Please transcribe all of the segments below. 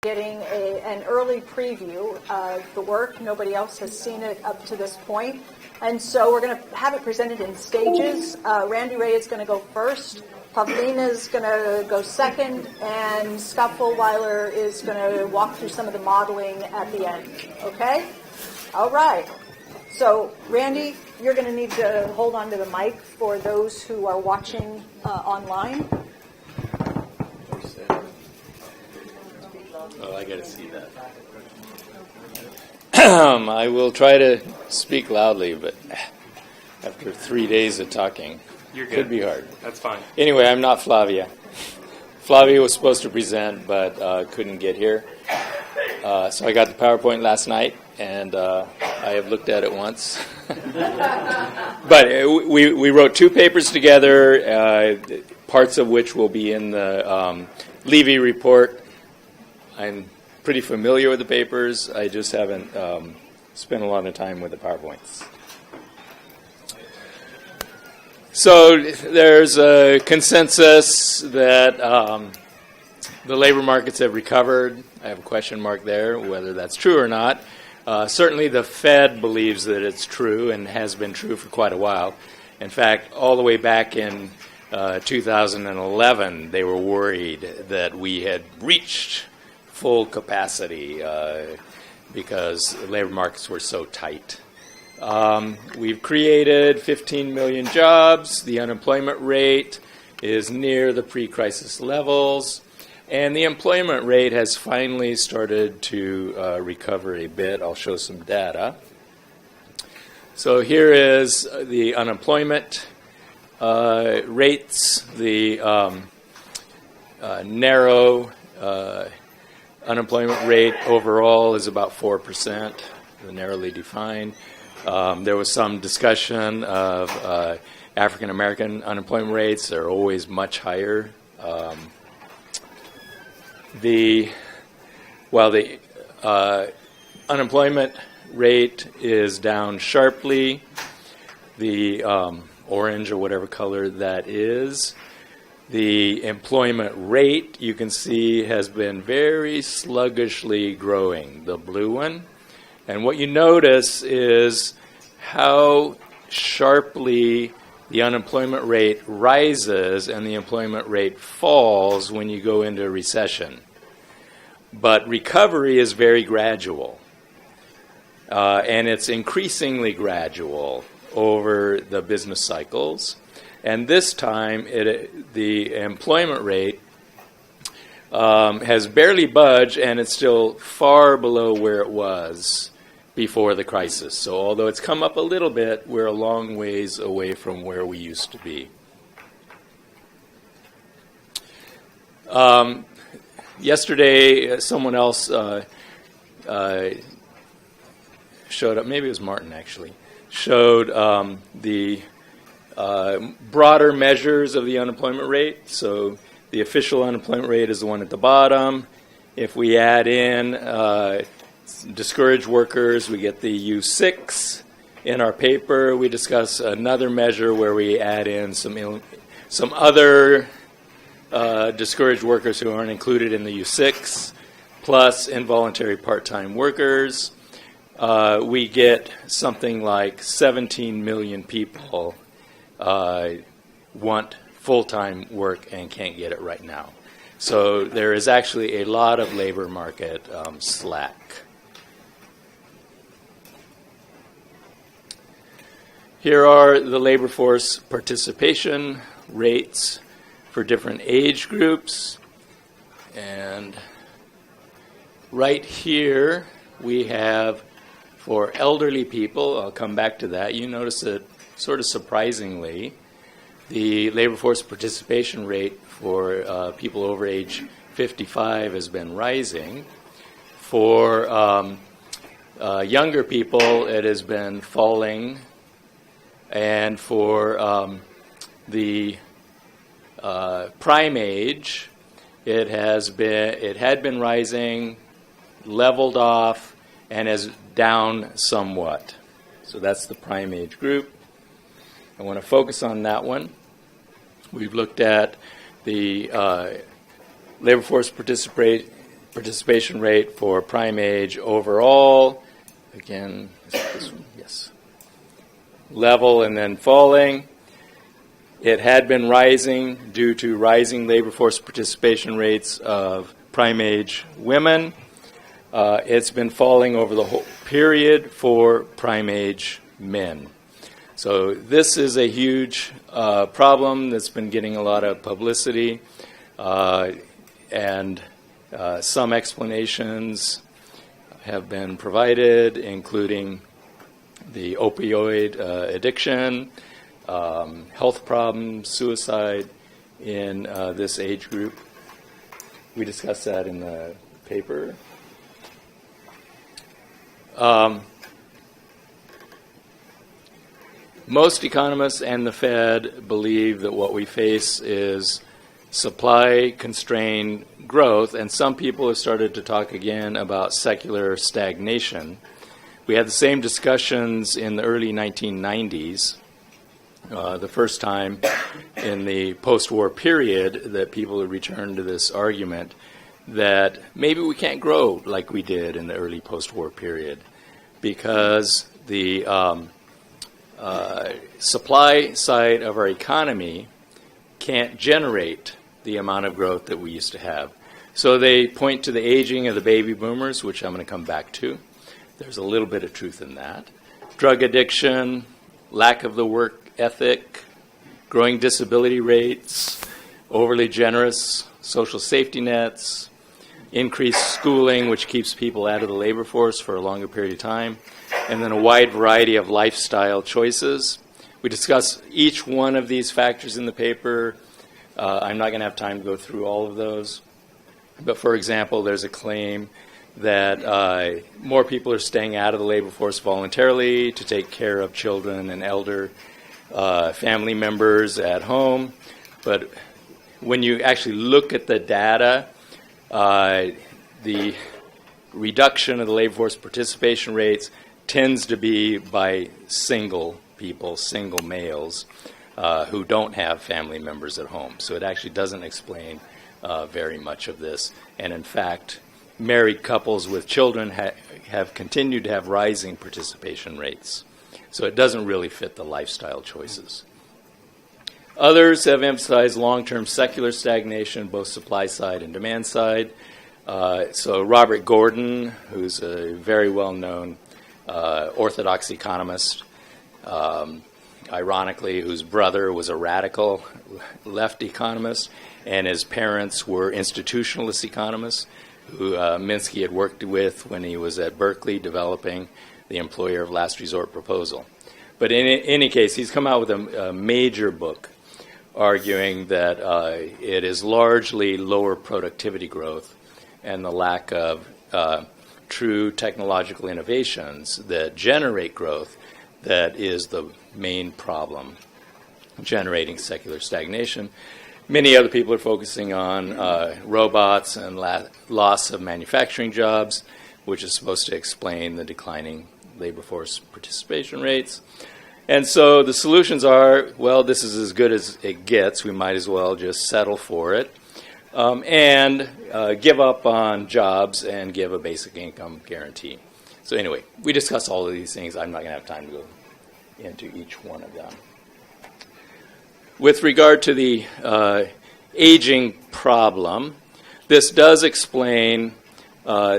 getting an early preview of the work. Nobody else has seen it up to this point. And so we're going to have it presented in stages. Wray is going to go first. Pavlina is going to go second. And Scott Fullwiler is going to walk through some of the modeling at the end. Okay? All right. So, Randy, you're going to need to hold on to the mic for those who are watching online. Oh, I got to see that. I will try to speak loudly, but after 3 days of talking, You're good. Could be hard. That's fine. Anyway, I'm not Flavia. Flavia was supposed to present, but couldn't get here. So I got the PowerPoint last night, and I have looked at it once. But we wrote 2 papers together, parts of which will be in the Levy report. I'm pretty familiar with the papers. I just haven't spent a lot of time with the PowerPoints. So there's a consensus that the labor markets have recovered. I have a question mark there, whether that's true or not. Certainly the Fed believes that it's true and has been true for quite a while. In fact, all the way back in 2011, they were worried that we had reached full capacity because the labor markets were so tight. We've created 15 million jobs. The unemployment rate is near the pre-crisis levels. And the employment rate has finally started to recover a bit. I'll show some data. So here is the unemployment rates. The narrow unemployment rate overall is about 4%, the narrowly defined. There was some discussion of African American unemployment rates. They're always much higher. While the unemployment rate is down sharply, the orange or whatever color that is, the employment rate, you can see, has been very sluggishly growing, the blue one. And what you notice is how sharply the unemployment rate rises and the employment rate falls when you go into a recession. But recovery is very gradual. And it's increasingly gradual over the business cycles. And this time, the employment rate has barely budged, and it's still far below where it was before the crisis. So although it's come up a little bit, we're a long ways away from where we used to be. Yesterday, someone else showed up, maybe it was Martin actually, showed the broader measures of the unemployment rate. So the official unemployment rate is the one at the bottom. If we add in discouraged workers, we get the U6. In our paper, we discuss another measure where we add in some other discouraged workers who aren't included in the U6, plus involuntary part-time workers. We get something like 17 million people want full-time work and can't get it right now. So there is actually a lot of labor market slack. Here are the labor force participation rates for different age groups. And right here we have for elderly people, I'll come back to that. You notice that sort of surprisingly, the labor force participation rate for people over age 55 has been rising. For younger people, it has been falling. And for the prime age, it had been rising, leveled off, and is down somewhat. So that's the prime age group. I want to focus on that one. We've looked at the labor force participation rate for prime age overall. Again, this one? Yes. Level and then falling. It had been rising due to rising labor force participation rates of prime age women. It's been falling over the whole period for prime age men. So this is a huge problem that's been getting a lot of publicity, and some explanations have been provided, including the opioid addiction, health problems, suicide in this age group. We discussed that in the paper. Most economists and the Fed believe that what we face is supply-constrained growth, and some people have started to talk again about secular stagnation. We had the same discussions in the early 1990s, the first time in the post-war period that people had returned to this argument that maybe we can't grow like we did in the early post-war period because the supply side of our economy can't generate the amount of growth that we used to have. So they point to the aging of the baby boomers, which I'm going to come back to. There's a little bit of truth in that. Drug addiction, lack of the work ethic, growing disability rates, overly generous social safety nets, increased schooling, which keeps people out of the labor force for a longer period of time, and then a wide variety of lifestyle choices. We discuss each one of these factors in the paper. I'm not going to have time to go through all of those. But for example, there's a claim that more people are staying out of the labor force voluntarily to take care of children and elder family members at home. But when you actually look at the data, the reduction of the labor force participation rates tends to be by single people, single males, who don't have family members at home. So it actually doesn't explain very much of this. And in fact, married couples with children have continued to have rising participation rates. So it doesn't really fit the lifestyle choices. Others have emphasized long-term secular stagnation, both supply side and demand side. So Robert Gordon, who's a very well-known orthodox economist, ironically, whose brother was a radical left economist, and his parents were institutionalist economists, who Minsky had worked with when he was at Berkeley developing the employer of last resort proposal. But in any case, he's come out with a major book arguing that it is largely lower productivity growth and the lack of true technological innovations that generate growth that is the main problem generating secular stagnation. Many other people are focusing on robots and loss of manufacturing jobs, which is supposed to explain the declining labor force participation rates. And so the solutions are, well, this is as good as it gets. We might as well just settle for it and give up on jobs and give a basic income guarantee. So anyway, we discuss all of these things. I'm not going to have time to go into each one of them. With regard to the aging problem, this does explain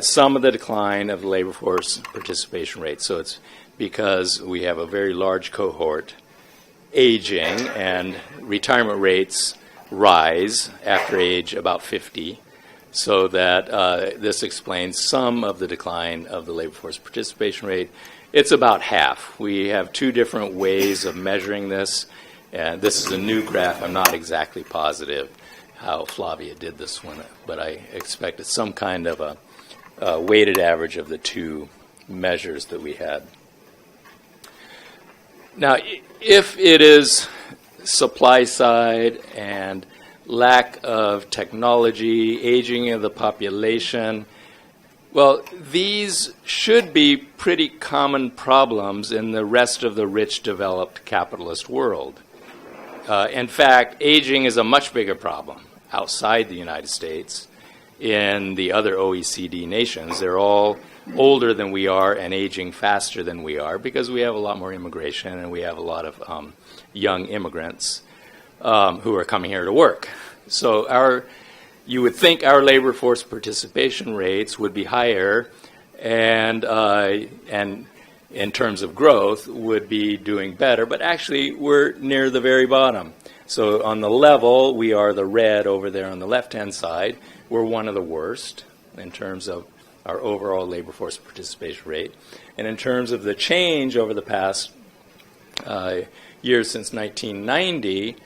some of the decline of the labor force participation rate. So it's because we have a very large cohort aging and retirement rates rise after age about 50, so that this explains some of the decline of the labor force participation rate. It's about half. We have two different ways of measuring this, and this is a new graph. I'm not exactly positive how Flavia did this one, but I expect it's some kind of a weighted average of the two measures that we had. Now, if it is supply side and lack of technology, aging of the population, well, these should be pretty common problems in the rest of the rich, developed capitalist world. In fact, aging is a much bigger problem outside the United States, in the other OECD nations. They're all older than we are and aging faster than we are because we have a lot more immigration and we have a lot of young immigrants who are coming here to work. So you would think our labor force participation rates would be higher and in terms of growth would be doing better, but actually we're near the very bottom. So on the level, we are the red over there on the left-hand side. We're one of the worst in terms of our overall labor force participation rate. And in terms of the change over the past years since 1990,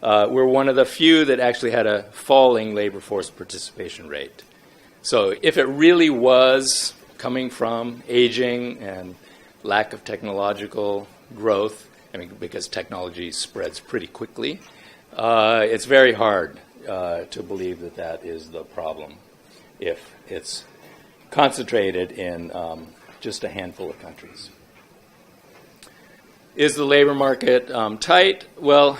we're one of the few that actually had a falling labor force participation rate. So if it really was coming from aging and lack of technological growth, I mean, because technology spreads pretty quickly, it's very hard to believe that that is the problem if it's concentrated in just a handful of countries. Is the labor market tight? Well,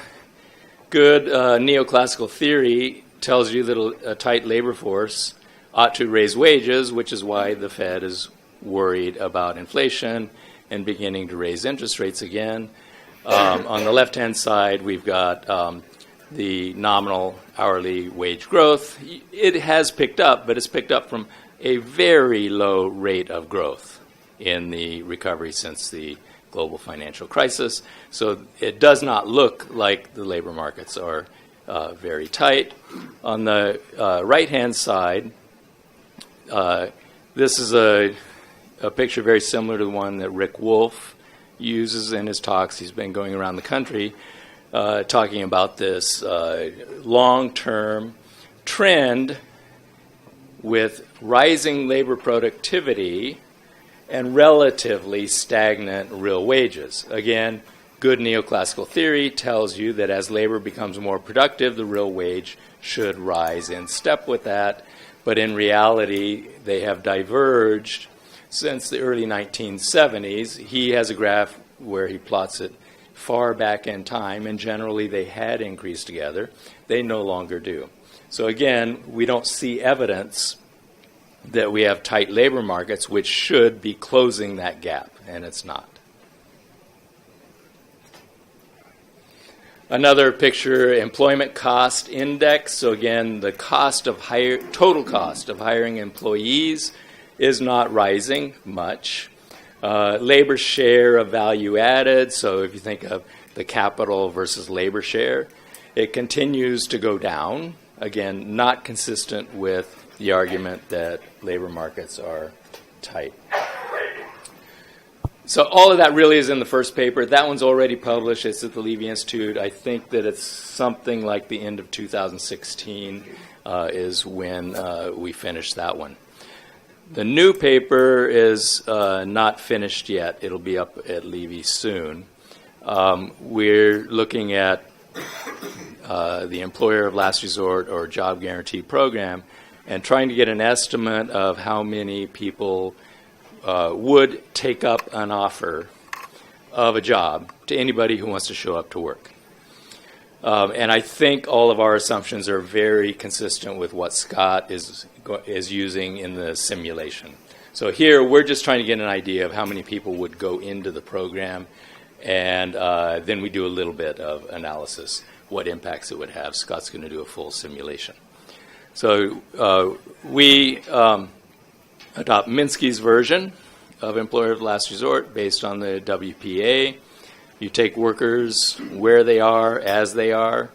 good neoclassical theory tells you that a tight labor force ought to raise wages, which is why the Fed is worried about inflation and beginning to raise interest rates again. On the left-hand side, we've got the nominal hourly wage growth. It has picked up, but it's picked up from a very low rate of growth in the recovery since the global financial crisis. So it does not look like the labor markets are very tight. On the right-hand side, this is a picture very similar to the one that Rick Wolf uses in his talks. He's been going around the country talking about this long-term trend with rising labor productivity and relatively stagnant real wages. Again, good neoclassical theory tells you that as labor becomes more productive, the real wage should rise in step with that. But in reality, they have diverged since the early 1970s. He has a graph where he plots it far back in time, and generally they had increased together. They no longer do. So again, we don't see evidence that we have tight labor markets, which should be closing that gap, and it's not. Another picture, employment cost index. So again, the total cost of hiring employees is not rising much. Labor share of value added, so if you think of the capital versus labor share, it continues to go down. Again, not consistent with the argument that labor markets are tight. So all of that really is in the first paper. That one's already published. It's at the Levy Institute. I think that it's something like the end of 2016 is when we finished that one. The new paper is not finished yet. It'll be up at Levy soon. We're looking at the employer of last resort or job guarantee program and trying to get an estimate of how many people would take up an offer of a job to anybody who wants to show up to work. And I think all of our assumptions are very consistent with what Scott is using in the simulation. So here we're just trying to get an idea of how many people would go into the program, and then we do a little bit of analysis, what impacts it would have. Scott's going to do a full simulation. So we adopt Minsky's version of employer of last resort based on the WPA. You take workers where they are, as they are,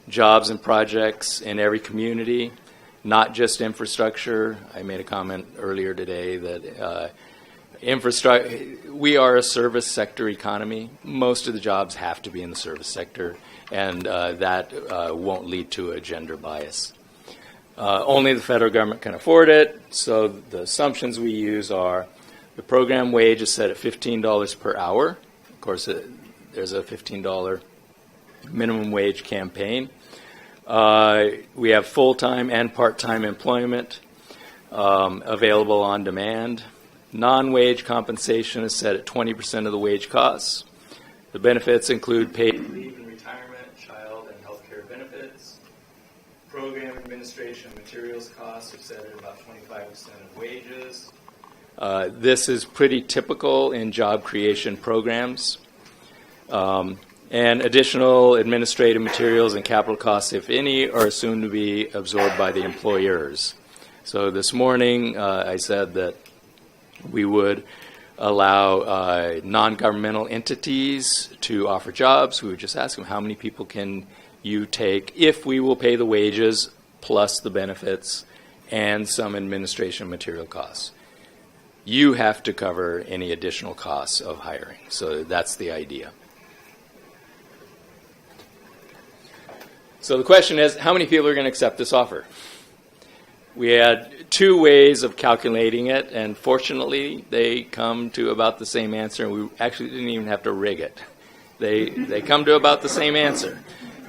jobs and projects in every community, not just infrastructure. I made a comment earlier today that we are a service sector economy. Most of the jobs have to be in the service sector, and that won't lead to a gender bias. Only the federal government can afford it, so the assumptions we use are the program wage is set at $15 per hour. Of course, there's a $15 minimum wage campaign. We have full-time and part-time employment available on demand. Non-wage compensation is set at 20% of the wage costs. The benefits include paid leave and retirement, child and health care benefits, program administration materials costs are set at about 25% of wages. This is pretty typical in job creation programs. And additional administrative materials and capital costs, if any, are assumed to be absorbed by the employers. So this morning I said that we would allow non-governmental entities to offer jobs. We would just ask them, how many people can you take if we will pay the wages plus the benefits and some administration material costs. You have to cover any additional costs of hiring. So that's the idea. So the question is, how many people are going to accept this offer? We had two ways of calculating it, and fortunately, they come to about the same answer, and we actually didn't even have to rig it. They come to about the same answer.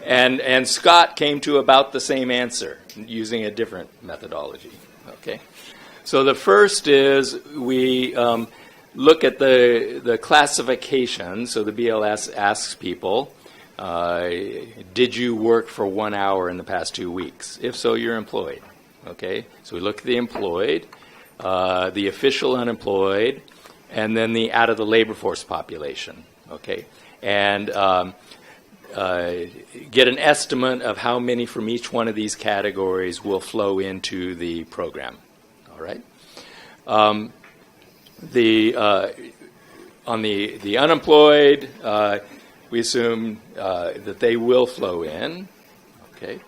And Scott came to about the same answer using a different methodology. Okay? So the first is we look at the classification. So the BLS asks people, did you work for 1 hour in the past 2 weeks? If so, you're employed. Okay, so we look at the employed, the official unemployed, and then the out of the labor force population. Okay, and get an estimate of how many from each one of these categories will flow into the program. All right. On the unemployed, we assume that they will flow in. Okay,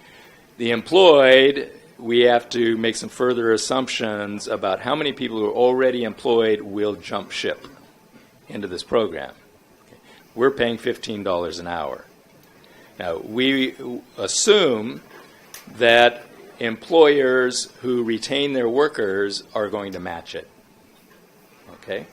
the employed, we have to make some further assumptions about how many people who are already employed will jump ship into this program. Okay. We're paying $15 an hour. Now, we assume that employers who retain their workers are going to match it. Okay?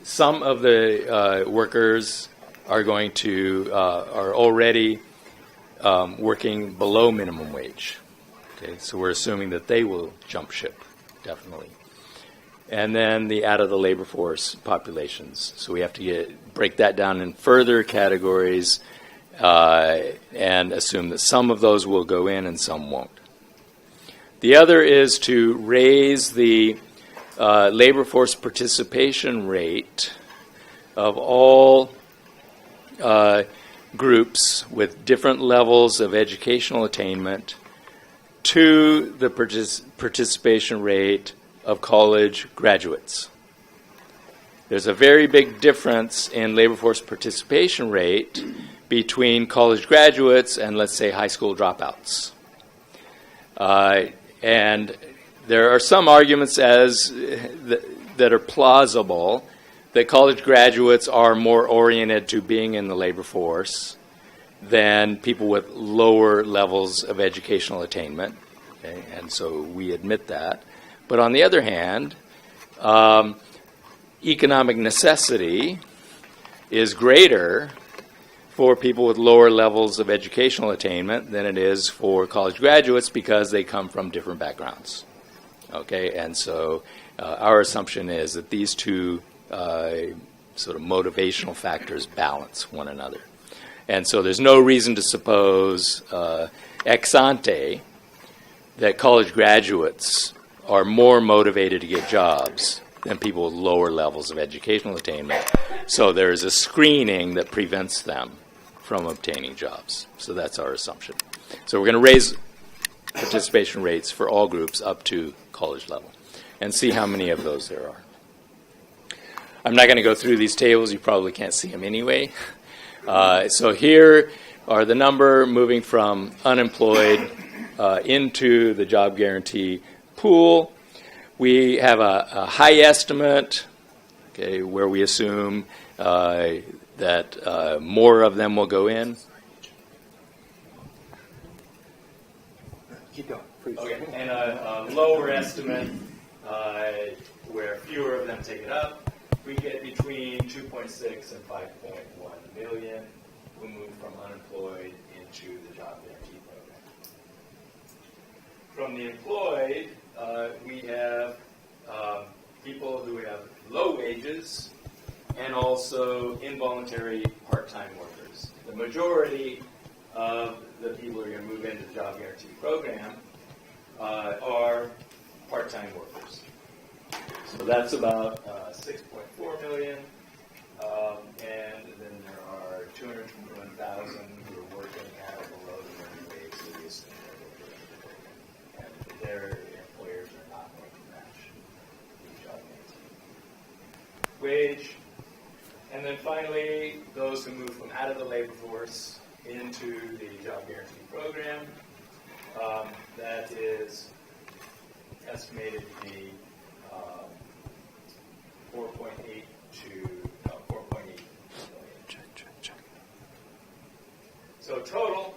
Some of the workers are going to are already working below minimum wage. Okay, so we're assuming that they will jump ship, definitely. And then the out of the labor force populations. So we have to break that down in further categories and assume that some of those will go in and some won't. The other is to raise the labor force participation rate of all groups with different levels of educational attainment to the participation rate of college graduates. There's a very big difference in labor force participation rate between college graduates and, let's say, high school dropouts. And there are some arguments that are plausible that college graduates are more oriented to being in the labor force than people with lower levels of educational attainment. Okay? And so we admit that. But on the other hand, economic necessity is greater for people with lower levels of educational attainment than it is for college graduates because they come from different backgrounds. Okay, and so our assumption is that these two sort of motivational factors balance one another. And so there's no reason to suppose ex ante that college graduates are more motivated to get jobs than people with lower levels of educational attainment. So there's a screening that prevents them from obtaining jobs. So that's our assumption. So we're going to raise participation rates for all groups up to college level and see how many of those there are. I'm not going to go through these tables. You probably can't see them anyway. So here are the number moving from unemployed into the job guarantee pool. We have a high estimate, okay, where we assume that more of them will go in. Keep going, please. Okay, and a lower estimate where fewer of them take it up. We get between 2.6 and 5.1 million who move from unemployed into the job guarantee program. From the employed, we have people who have low wages and also involuntary part-time workers. The majority of the people who are going to move into the job guarantee program are part-time workers. So that's about 6.4 million, and then there are 221,000 who are working at or below the minimum wage, so we assume they're working in the program, and their employers are not going to match the job guarantee wage. And then finally, those who move from out of the labor force into the job guarantee program, that is estimated to be 4.8 to 4.8 million. So total,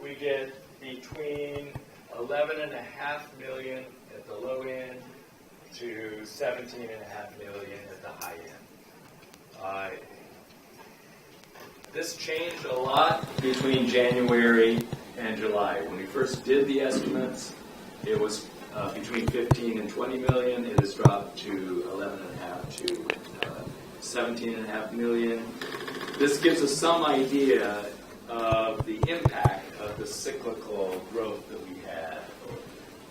we get between 11.5 million at the low end to 17.5 million at the high end. This changed a lot between January and July. When we first did the estimates, it was between 15 and 20 million. It has dropped to 11.5 to 17.5 million. This gives us some idea of the impact of the cyclical growth that we had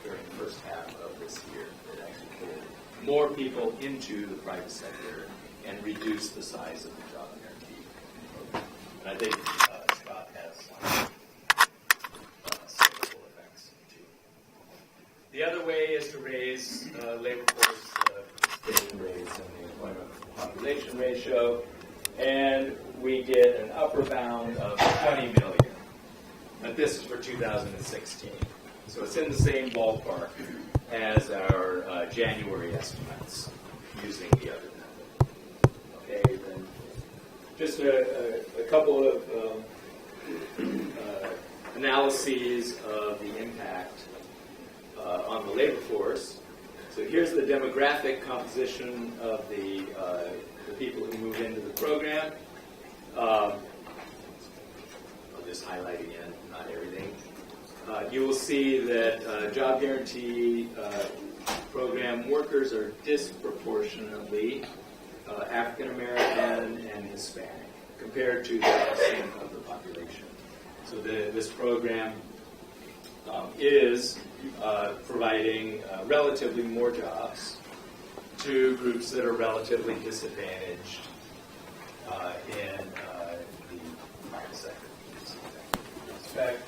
during the first half of this year. It actually pulled more people into the private sector and reduced the size of the job guarantee program. And I think Scott has some cyclical effects too. The other way is to raise labor force participation rates and the employment population ratio, and we get an upper bound of 20 million. But this is for 2016. So it's in the same ballpark as our January estimates using the other method. Okay, then just a couple of analyses of the impact on the labor force. So here's the demographic composition of the people who move into the program. I'll just highlight again, not everything. You will see that job guarantee program workers are disproportionately African American and Hispanic compared to the percent of the population. So this program is providing relatively more jobs to groups that are relatively disadvantaged in the private sector. In fact,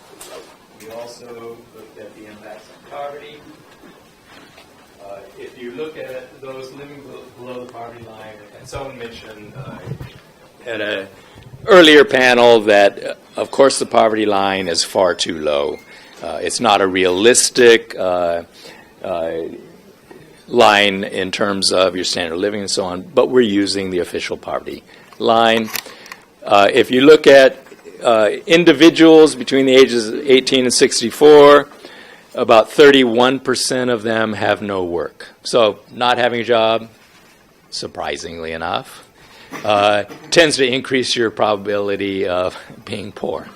we also looked at the impacts on poverty. If you look at those living below the poverty line, and someone mentioned at an earlier panel that, of course, the poverty line is far too low. It's not a realistic line in terms of your standard of living and so on, but we're using the official poverty line. If you look at individuals between the ages of 18 and 64, about 31% of them have no work. So not having a job, surprisingly enough, tends to increase your probability of being poor.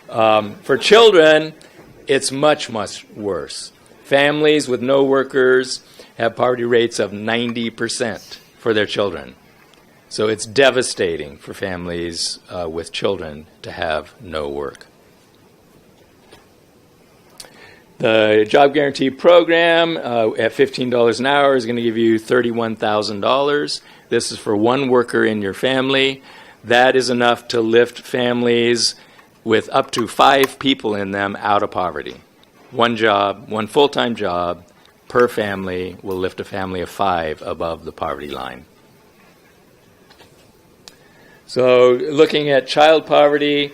For children, it's much, much worse. Families with no workers have poverty rates of 90% for their children. So it's devastating for families with children to have no work. The job guarantee program at $15 an hour is going to give you $31,000. This is for one worker in your family. That is enough to lift families with up to 5 people in them out of poverty. One job, one full-time job per family will lift a family of 5 above the poverty line. So looking at child poverty,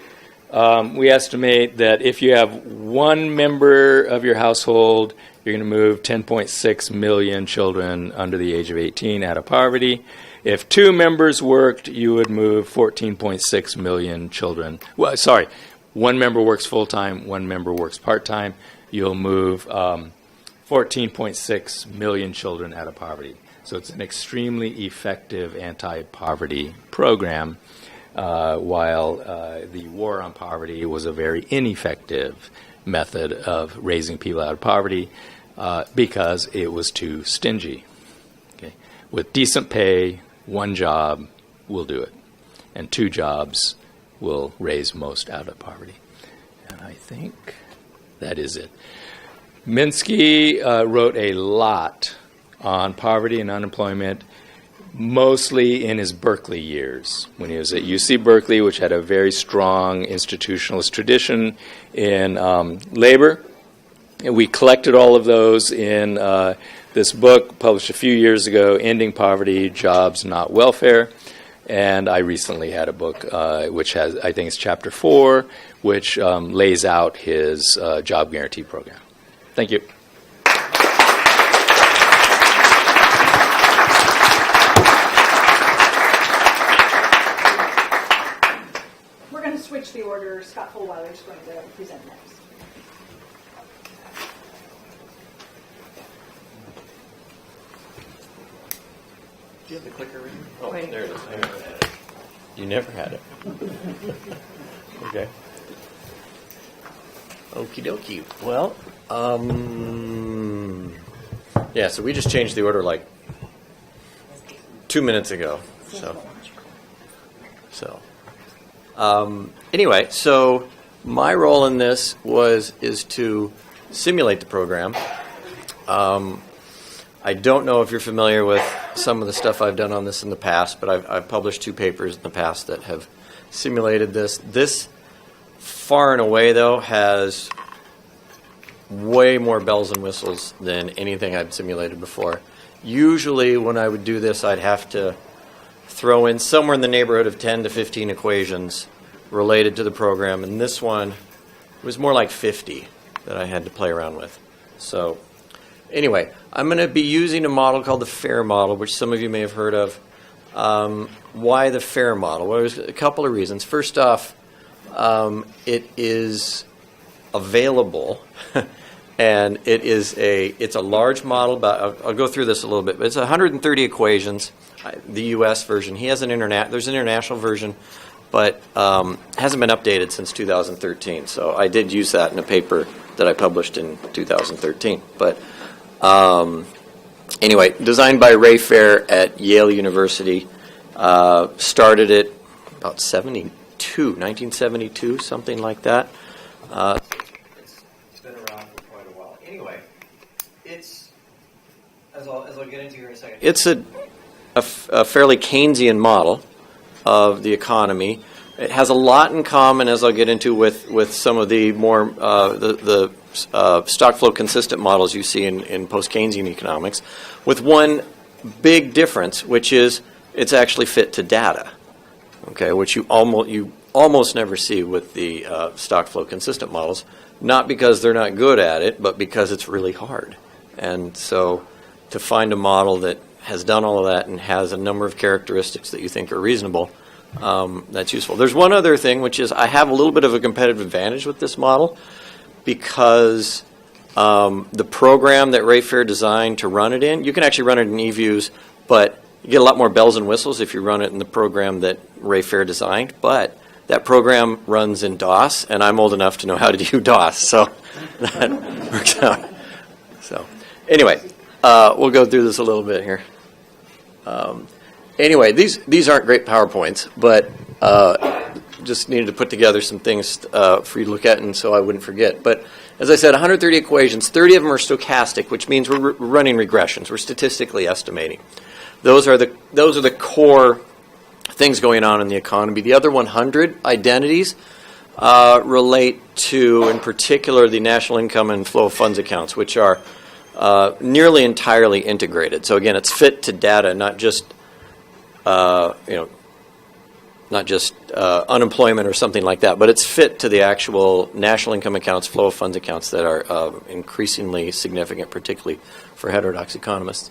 we estimate that if you have one member of your household, you're going to move 10.6 million children under the age of 18 out of poverty. If 2 members worked, you would move 14.6 million children. Well, sorry, one member works full-time, one member works part-time. You'll move 14.6 million children out of poverty. So it's an extremely effective anti-poverty program, while the war on poverty was a very ineffective method of raising people out of poverty because it was too stingy. Okay? With decent pay, one job, will do it. And 2 jobs will raise most out of poverty. And I think that is it. Minsky wrote a lot on poverty and unemployment, mostly in his Berkeley years, when he was at UC Berkeley, which had a very strong institutionalist tradition in labor. And we collected all of those in this book published a few years ago, Ending Poverty, Jobs, Not Welfare. And I recently had a book which has, I think it's chapter 4, which lays out his job guarantee program. Thank you. We're going to switch the order. Scott Fullwiler is going to present next. Do you have the clicker in? Oh, wait. There it is. I never had it. You never had it. Okay. Okie dokie. Well, yeah, so we just changed the order like 2 minutes ago. Anyway, so my role in this is to simulate the program. I don't know if you're familiar with some of the stuff I've done on this in the past, but I've published 2 papers in the past that have simulated this. This, far and away, though, has way more bells and whistles than anything I've simulated before. Usually, when I would do this, I'd have to throw in somewhere in the neighborhood of 10 to 15 equations related to the program, and this one was more like 50 that I had to play around with. So anyway, I'm going to be using a model called the FAIR model, which some of you may have heard of. Why the FAIR model? Well, there's a couple of reasons. First off, it is available, and it's a large model. But I'll go through this a little bit. But it's 130 equations. The U.S. version. There's an international version, but hasn't been updated since 2013. So I did use that in a paper that I published in 2013. But anyway, designed by Ray Fair at Yale University. Started it about 1972, something like that. It's been around for quite a while. Anyway, it's, as I'll get into here in a second, it's a fairly Keynesian model of the economy. It has a lot in common, as I'll get into, with some of the more the stock flow consistent models you see in post-Keynesian economics, with one big difference, which is it's actually fit to data. Okay, which you almost never see with the stock flow consistent models, not because they're not good at it, but because it's really hard. And so to find a model that has done all of that and has a number of characteristics that you think are reasonable, that's useful. There's one other thing, which is I have a little bit of a competitive advantage with this model because the program that Ray Fair designed to run it in, you can actually run it in eViews, but you get a lot more bells and whistles if you run it in the program that Ray Fair designed. But that program runs in DOS, and I'm old enough to know how to do DOS, so that works out. So anyway, we'll go through this a little bit here. Anyway, these aren't great PowerPoints, but just needed to put together some things for you to look at, and so I wouldn't forget. But as I said, 130 equations, 30 of them are stochastic, which means we're running regressions. We're statistically estimating. Those are the core things going on in the economy. The other 100 identities relate to, in particular, the national income and flow of funds accounts, which are nearly entirely integrated. So again, it's fit to data, not just unemployment or something like that, but it's fit to the actual national income accounts, flow of funds accounts that are increasingly significant, particularly for heterodox economists.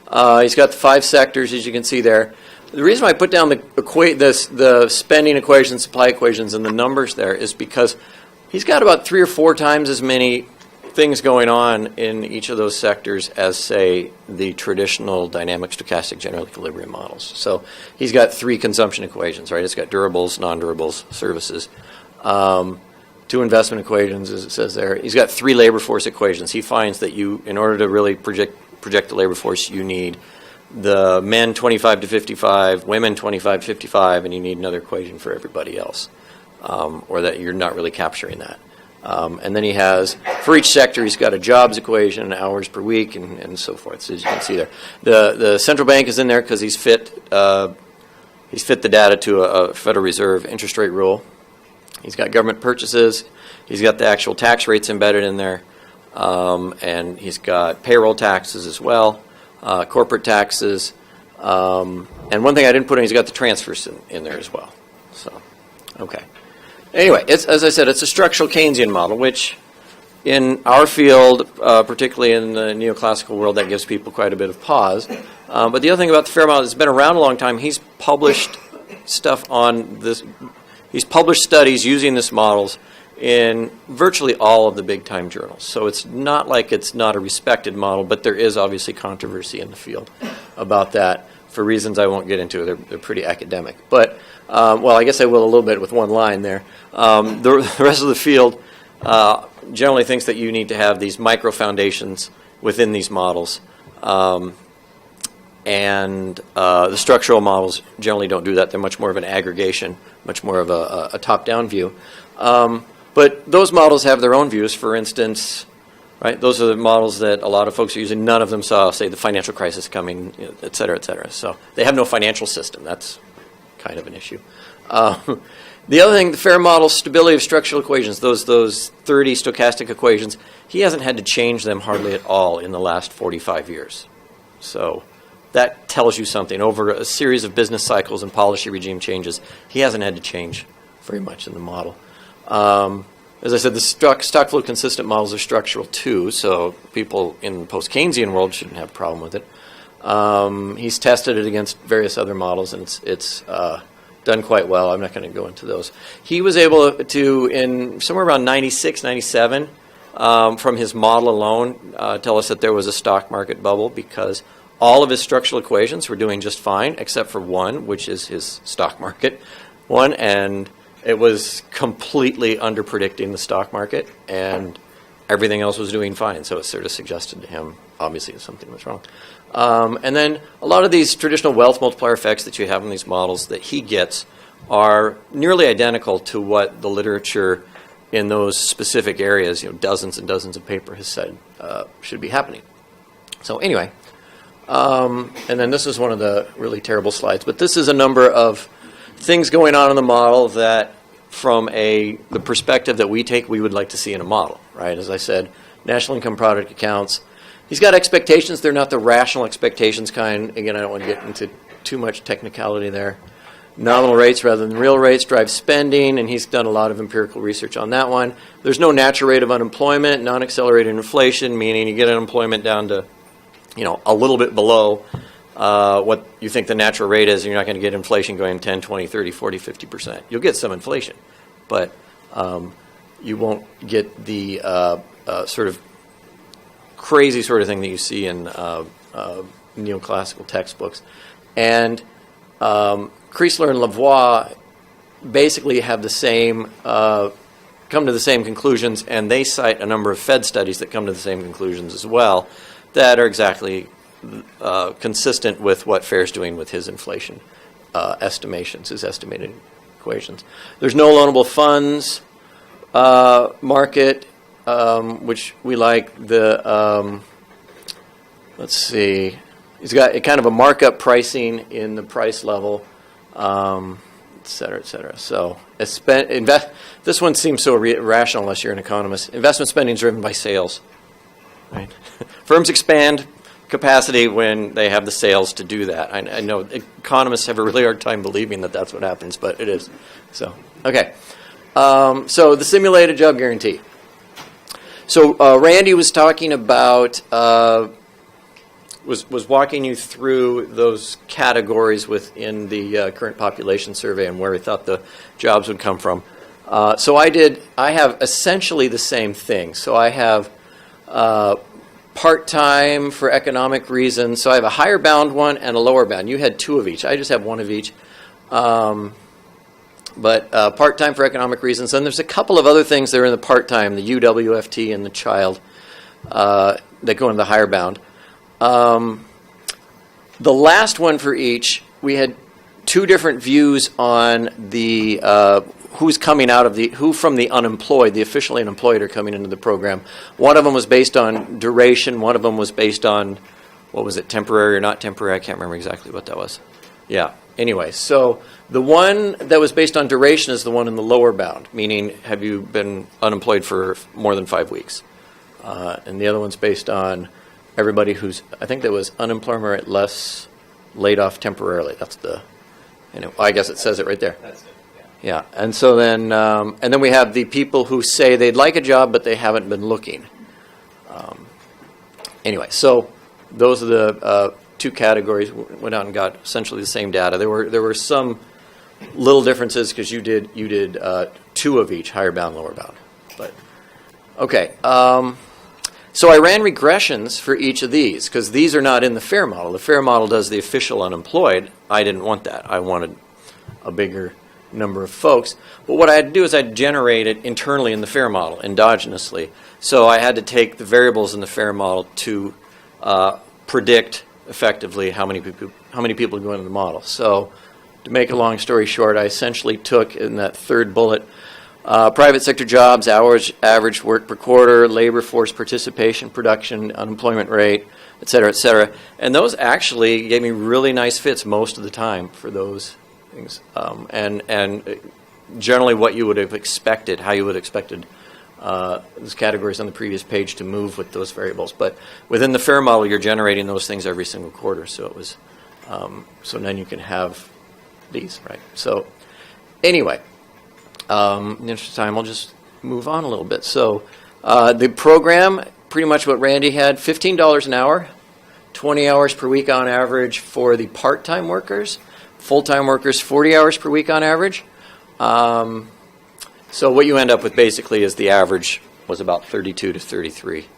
He's got the 5 sectors, as you can see there. The reason why I put down the spending equations, supply equations, and the numbers there is because he's got about 3 or 4 times as many things going on in each of those sectors as, say, the traditional dynamic stochastic general equilibrium models. So he's got 3 consumption equations, right? It's got durables, non-durables, services. 2 investment equations, as it says there. He's got 3 labor force equations. He finds that in order to really project the labor force, you need the men 25 to 55, women 25 to 55, and you need another equation for everybody else, or that you're not really capturing that. And then he has, for each sector, he's got a jobs equation, hours per week, and so forth. So as you can see there, the central bank is in there because he's fit the data to a Federal Reserve interest rate rule. He's got government purchases. He's got the actual tax rates embedded in there, and he's got payroll taxes as well, corporate taxes, and one thing I didn't put in, he's got the transfers in there as well. So, okay. Anyway, as I said, it's a structural Keynesian model, which in our field, particularly in the neoclassical world, that gives people quite a bit of pause. But the other thing about the fair model, it's been around a long time. He's published stuff on this. He's published studies using this models in virtually all of the big-time journals. So it's not like it's not a respected model, but there is obviously controversy in the field about that for reasons I won't get into. They're pretty academic. But, well, I guess I will a little bit with one line there. The rest of the field generally thinks that you need to have these micro-foundations within these models. And the structural models generally don't do that. They're much more of an aggregation, much more of a top-down view. But those models have their own views. For instance, right, those are the models that a lot of folks are using. None of them saw, say, the financial crisis coming, et cetera, et cetera. So they have no financial system. That's kind of an issue. The other thing, the fair model stability of structural equations, those 30 stochastic equations, he hasn't had to change them hardly at all in the last 45 years. So that tells you something. Over a series of business cycles and policy regime changes, he hasn't had to change very much in the model. As I said, the stock flow consistent models are structural too, so people in the post-Keynesian world shouldn't have a problem with it. He's tested it against various other models, and it's done quite well. I'm not going to go into those. He was able to, in somewhere around 96, 97, from his model alone, tell us that there was a stock market bubble because all of his structural equations were doing just fine, except for one, which is his stock market one, and it was completely under-predicting the stock market, and everything else was doing fine. So it sort of suggested to him, obviously, that something was wrong. And then a lot of these traditional wealth multiplier effects that you have in these models that he gets are nearly identical to what the literature in those specific areas, dozens and dozens of paper has said should be happening. So anyway, and then this is one of the really terrible slides, but this is a number of things going on in the model that from the perspective that we take, we would like to see in a model, right? As I said, national income product accounts. He's got expectations. They're not the rational expectations kind. Again, I don't want to get into too much technicality there. Nominal rates rather than real rates drive spending, and he's done a lot of empirical research on that one. There's no natural rate of unemployment, non-accelerated inflation, meaning you get unemployment down to, a little bit below what you think the natural rate is, and you're not going to get inflation going 10, 20, 30, 40, 50%. You'll get some inflation, but you won't get the sort of crazy sort of thing that you see in neoclassical textbooks. And Kreisler and Lavoie basically have the same, come to the same conclusions, and they cite a number of Fed studies that come to the same conclusions as well that are exactly consistent with what Fair's doing with his inflation estimations, his estimated equations. There's no loanable funds market, which we like. Let's see, he's got a kind of a markup pricing in the price level, et cetera, et cetera. So this one seems so rational unless you're an economist. Investment spending is driven by sales. Right? Firms expand capacity when they have the sales to do that. I know economists have a really hard time believing that that's what happens, but it is. So, okay. So the simulated job guarantee. So Randy was talking about, was walking you through those categories within the current population survey and where he thought the jobs would come from. So I have essentially the same thing. So I have part-time for economic reasons. So I have a higher bound one and a lower bound. You had two of each. I just have one of each. But part-time for economic reasons. And there's a couple of other things that are in the part-time, the UWFT and the child, that go in the higher bound. The last one for each, we had two different views on the who's coming out of who from the unemployed, the officially unemployed, are coming into the program. One of them was based on duration. One of them was based on, what was it, temporary or not temporary? I can't remember exactly what that was. Yeah. Anyway, so the one that was based on duration is the one in the lower bound, meaning have you been unemployed for more than 5 weeks? And the other one's based on everybody who's, I think that was unemployment rate less laid off temporarily. That's the, I guess it says it right there. That's it. Yeah, and so then we have the people who say they'd like a job but they haven't been looking. Anyway, so those are the two categories. Went out and got essentially the same data. There were some little differences because you did two of each, higher bound, lower bound. But okay, so I ran regressions for each of these because these are not in the FAIR model. The FAIR model does the official unemployed. I didn't want that. I wanted a bigger number of folks. But what I had to do is I generate it internally in the FAIR model, endogenously. So I had to take the variables in the FAIR model to predict effectively how many people go into the model. So to make a long story short, I essentially took in that third bullet private sector jobs, hours, average work per quarter, labor force participation, production, unemployment rate, et cetera, and those actually gave me really nice fits most of the time for those things, and generally what you would have expected, how you would have expected those categories on the previous page to move with those variables. But within the FAIR model, you're generating those things every single quarter, so it was, so then you can have these, right? So anyway, in the interest of time, I'll just move on a little bit. So the program, pretty much what Randy had, $15 an hour, 20 hours per week on average for the part-time workers. Full-time workers, 40 hours per week on average. So what you end up with basically is the average was about 32 to 33,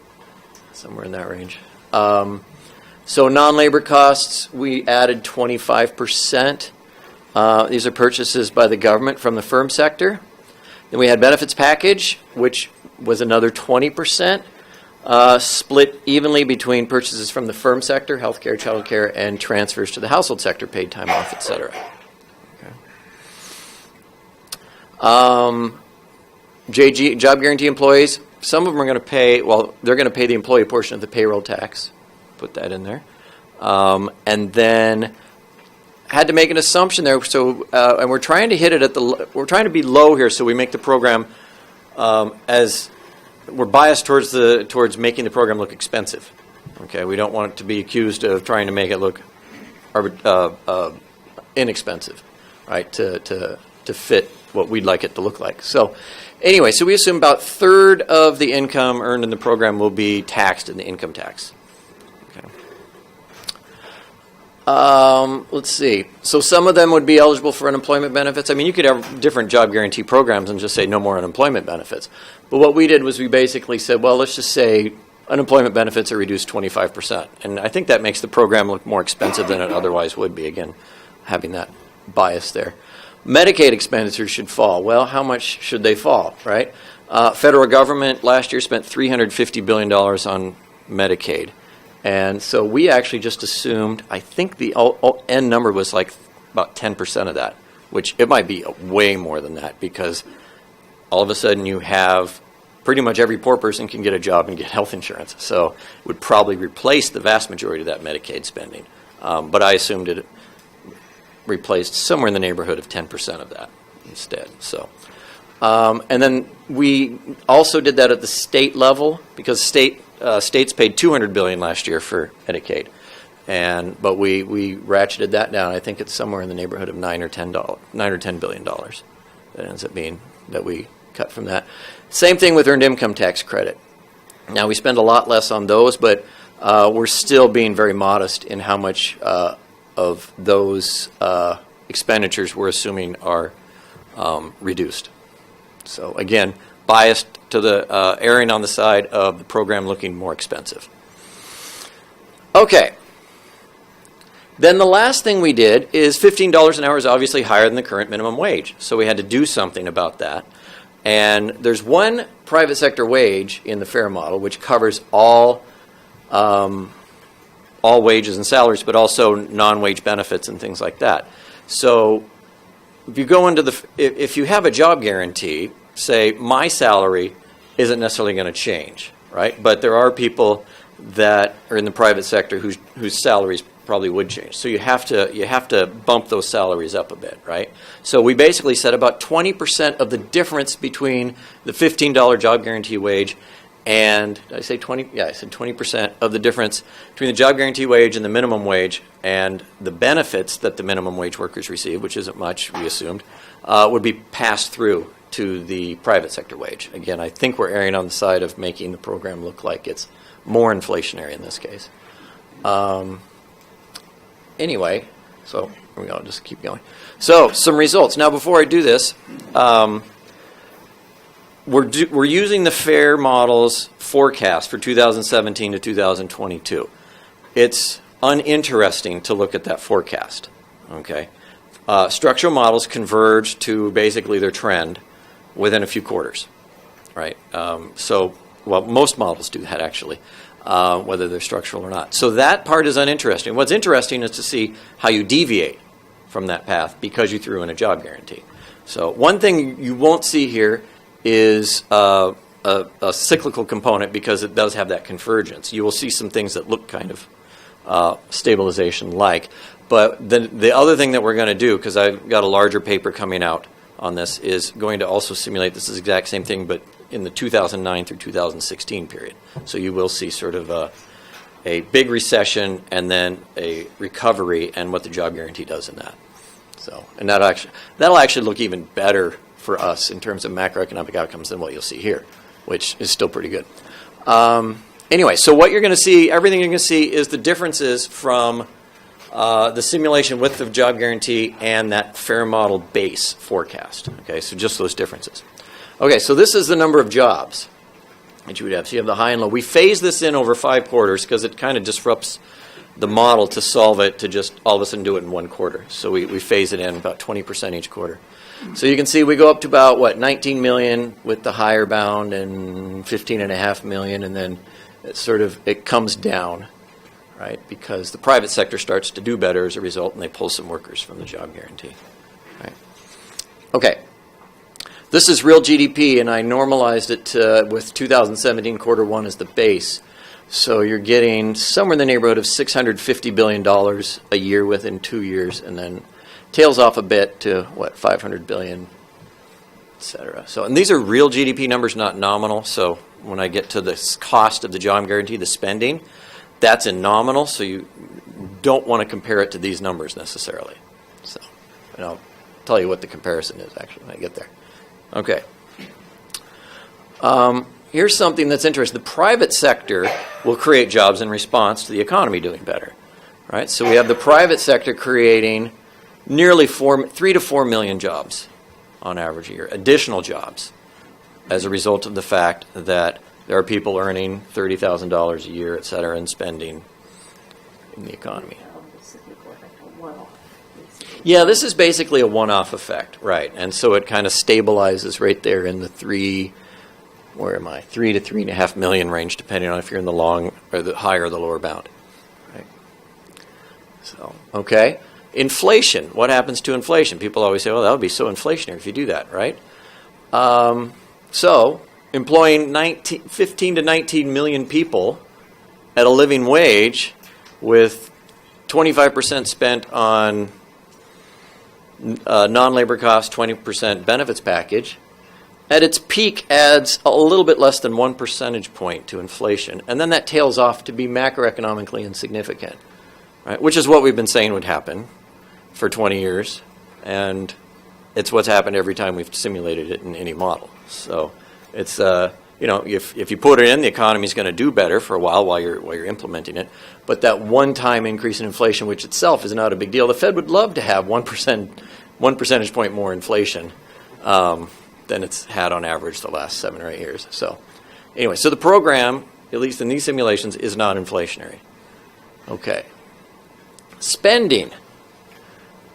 somewhere in that range. So non-labor costs, we added 25%. These are purchases by the government from the firm sector. Then we had benefits package, which was another 20%, split evenly between purchases from the firm sector, healthcare, childcare, and transfers to the household sector, paid time off, et cetera. Okay. Job guarantee employees, some of them are going to pay, well, they're going to pay the employee portion of the payroll tax. Put that in there. And then had to make an assumption there, so and we're trying to hit it we're trying to be low here, so we make the program as we're biased towards making the program look expensive. Okay, we don't want it to be accused of trying to make it look inexpensive, right? To fit what we'd like it to look like. So anyway, so we assume about a third of the income earned in the program will be taxed in the income tax. Let's see. So some of them would be eligible for unemployment benefits. I mean, you could have different job guarantee programs and just say no more unemployment benefits. But what we did was we basically said, well, let's just say unemployment benefits are reduced 25%. And I think that makes the program look more expensive than it otherwise would be, again, having that bias there. Medicaid expenditures should fall. Well, how much should they fall, right? Federal government last year spent $350 billion on Medicaid. And so we actually just assumed, I think the end number was like about 10% of that, which it might be way more than that because all of a sudden you have pretty much every poor person can get a job and get health insurance. So it would probably replace the vast majority of that Medicaid spending. But I assumed it replaced somewhere in the neighborhood of 10% of that instead. So, and then we also did that at the state level because states paid $200 billion last year for Medicaid, but we ratcheted that down. I think it's somewhere in the neighborhood of $9 or $10 billion. That ends up being that we cut from that. Same thing with earned income tax credit. Now we spend a lot less on those, but we're still being very modest in how much of those expenditures we're assuming are reduced. So again, biased to the erring on the side of the program looking more expensive. Okay. Then the last thing we did is $15 an hour is obviously higher than the current minimum wage. So we had to do something about that. And there's one private sector wage in the FAIR model which covers all all wages and salaries, but also non-wage benefits and things like that. So if you go into if you have a job guarantee, say my salary isn't necessarily going to change, right? But there are people that are in the private sector whose salaries probably would change. So you have to bump those salaries up a bit, right? So we basically said about 20% of the difference between the $15 job guarantee wage and, did I say 20? Yeah, I said 20% of the difference between the job guarantee wage and the minimum wage and the benefits that the minimum wage workers receive, which isn't much, we assumed, would be passed through to the private sector wage. Again, I think we're erring on the side of making the program look like it's more inflationary in this case. Anyway, so here we go, just keep going. So, some results. Now, before I do this, we're using the FAIR model's forecast for 2017 to 2022. It's uninteresting to look at that forecast, okay? Structural models converge to basically their trend within a few quarters, right? Well, most models do that, actually, whether they're structural or not. So that part is uninteresting. What's interesting is to see how you deviate from that path because you threw in a job guarantee. So one thing you won't see here is a cyclical component because it does have that convergence. You will see some things that look kind of stabilization-like. But the other thing that we're going to do, because I've got a larger paper coming out on this, is going to also simulate this exact same thing, but in the 2009 through 2016 period. So you will see sort of a big recession and then a recovery and what the job guarantee does in that. So, and that'll actually look even better for us in terms of macroeconomic outcomes than what you'll see here, which is still pretty good. Anyway, so what you're going to see, everything you're going to see is the differences from the simulation with the job guarantee and that FAIR model base forecast. Okay, so just those differences. Okay, so this is the number of jobs that you would have. So you have the high and low. We phase this in over 5 quarters because it kind of disrupts the model to solve it to just all of a sudden do it in 1 quarter. So we phase it in about 20% each quarter. So you can see we go up to about, 19 million with the higher bound and 15.5 million, and then it comes down, right? Because the private sector starts to do better as a result, and they pull some workers from the job guarantee. Right? Okay. This is real GDP, and I normalized it with 2017 quarter 1 as the base. So you're getting somewhere in the neighborhood of $650 billion a year within 2 years, and then tails off a bit to, 500 billion, et cetera. So, and these are real GDP numbers, not nominal. So when I get to the cost of the job guarantee, the spending, that's in nominal, so you don't want to compare it to these numbers necessarily. So, and I'll tell you what the comparison is actually when I get there. Okay. Here's something that's interesting. The private sector will create jobs in response to the economy doing better, right? So we have the private sector creating nearly 3 to 4 million jobs on average a year, additional jobs, as a result of the fact that there are people earning $30,000 a year, et cetera, and spending in the economy. Yeah, this is basically a one-off effect, right? And so it kind of stabilizes right there in the 3 to 3.5 million range, depending on if you're in the long or the higher or the lower bound. Right? So, okay. Inflation. What happens to inflation? People always say, well, that would be so inflationary if you do that, right? So, employing 15 to 19 million people at a living wage with 25% spent on non-labor costs, 20% benefits package, at its peak adds a little bit less than 1 percentage point to inflation. And then that tails off to be macroeconomically insignificant, right? Which is what we've been saying would happen for 20 years. And it's what's happened every time we've simulated it in any model. So it's, if you put it in, the economy's going to do better for a while you're implementing it. But that one-time increase in inflation, which itself is not a big deal, the Fed would love to have 1 percentage point more inflation than it's had on average the last 7 or 8 years. So anyway, so the program, at least in these simulations, is not inflationary. Okay. Spending.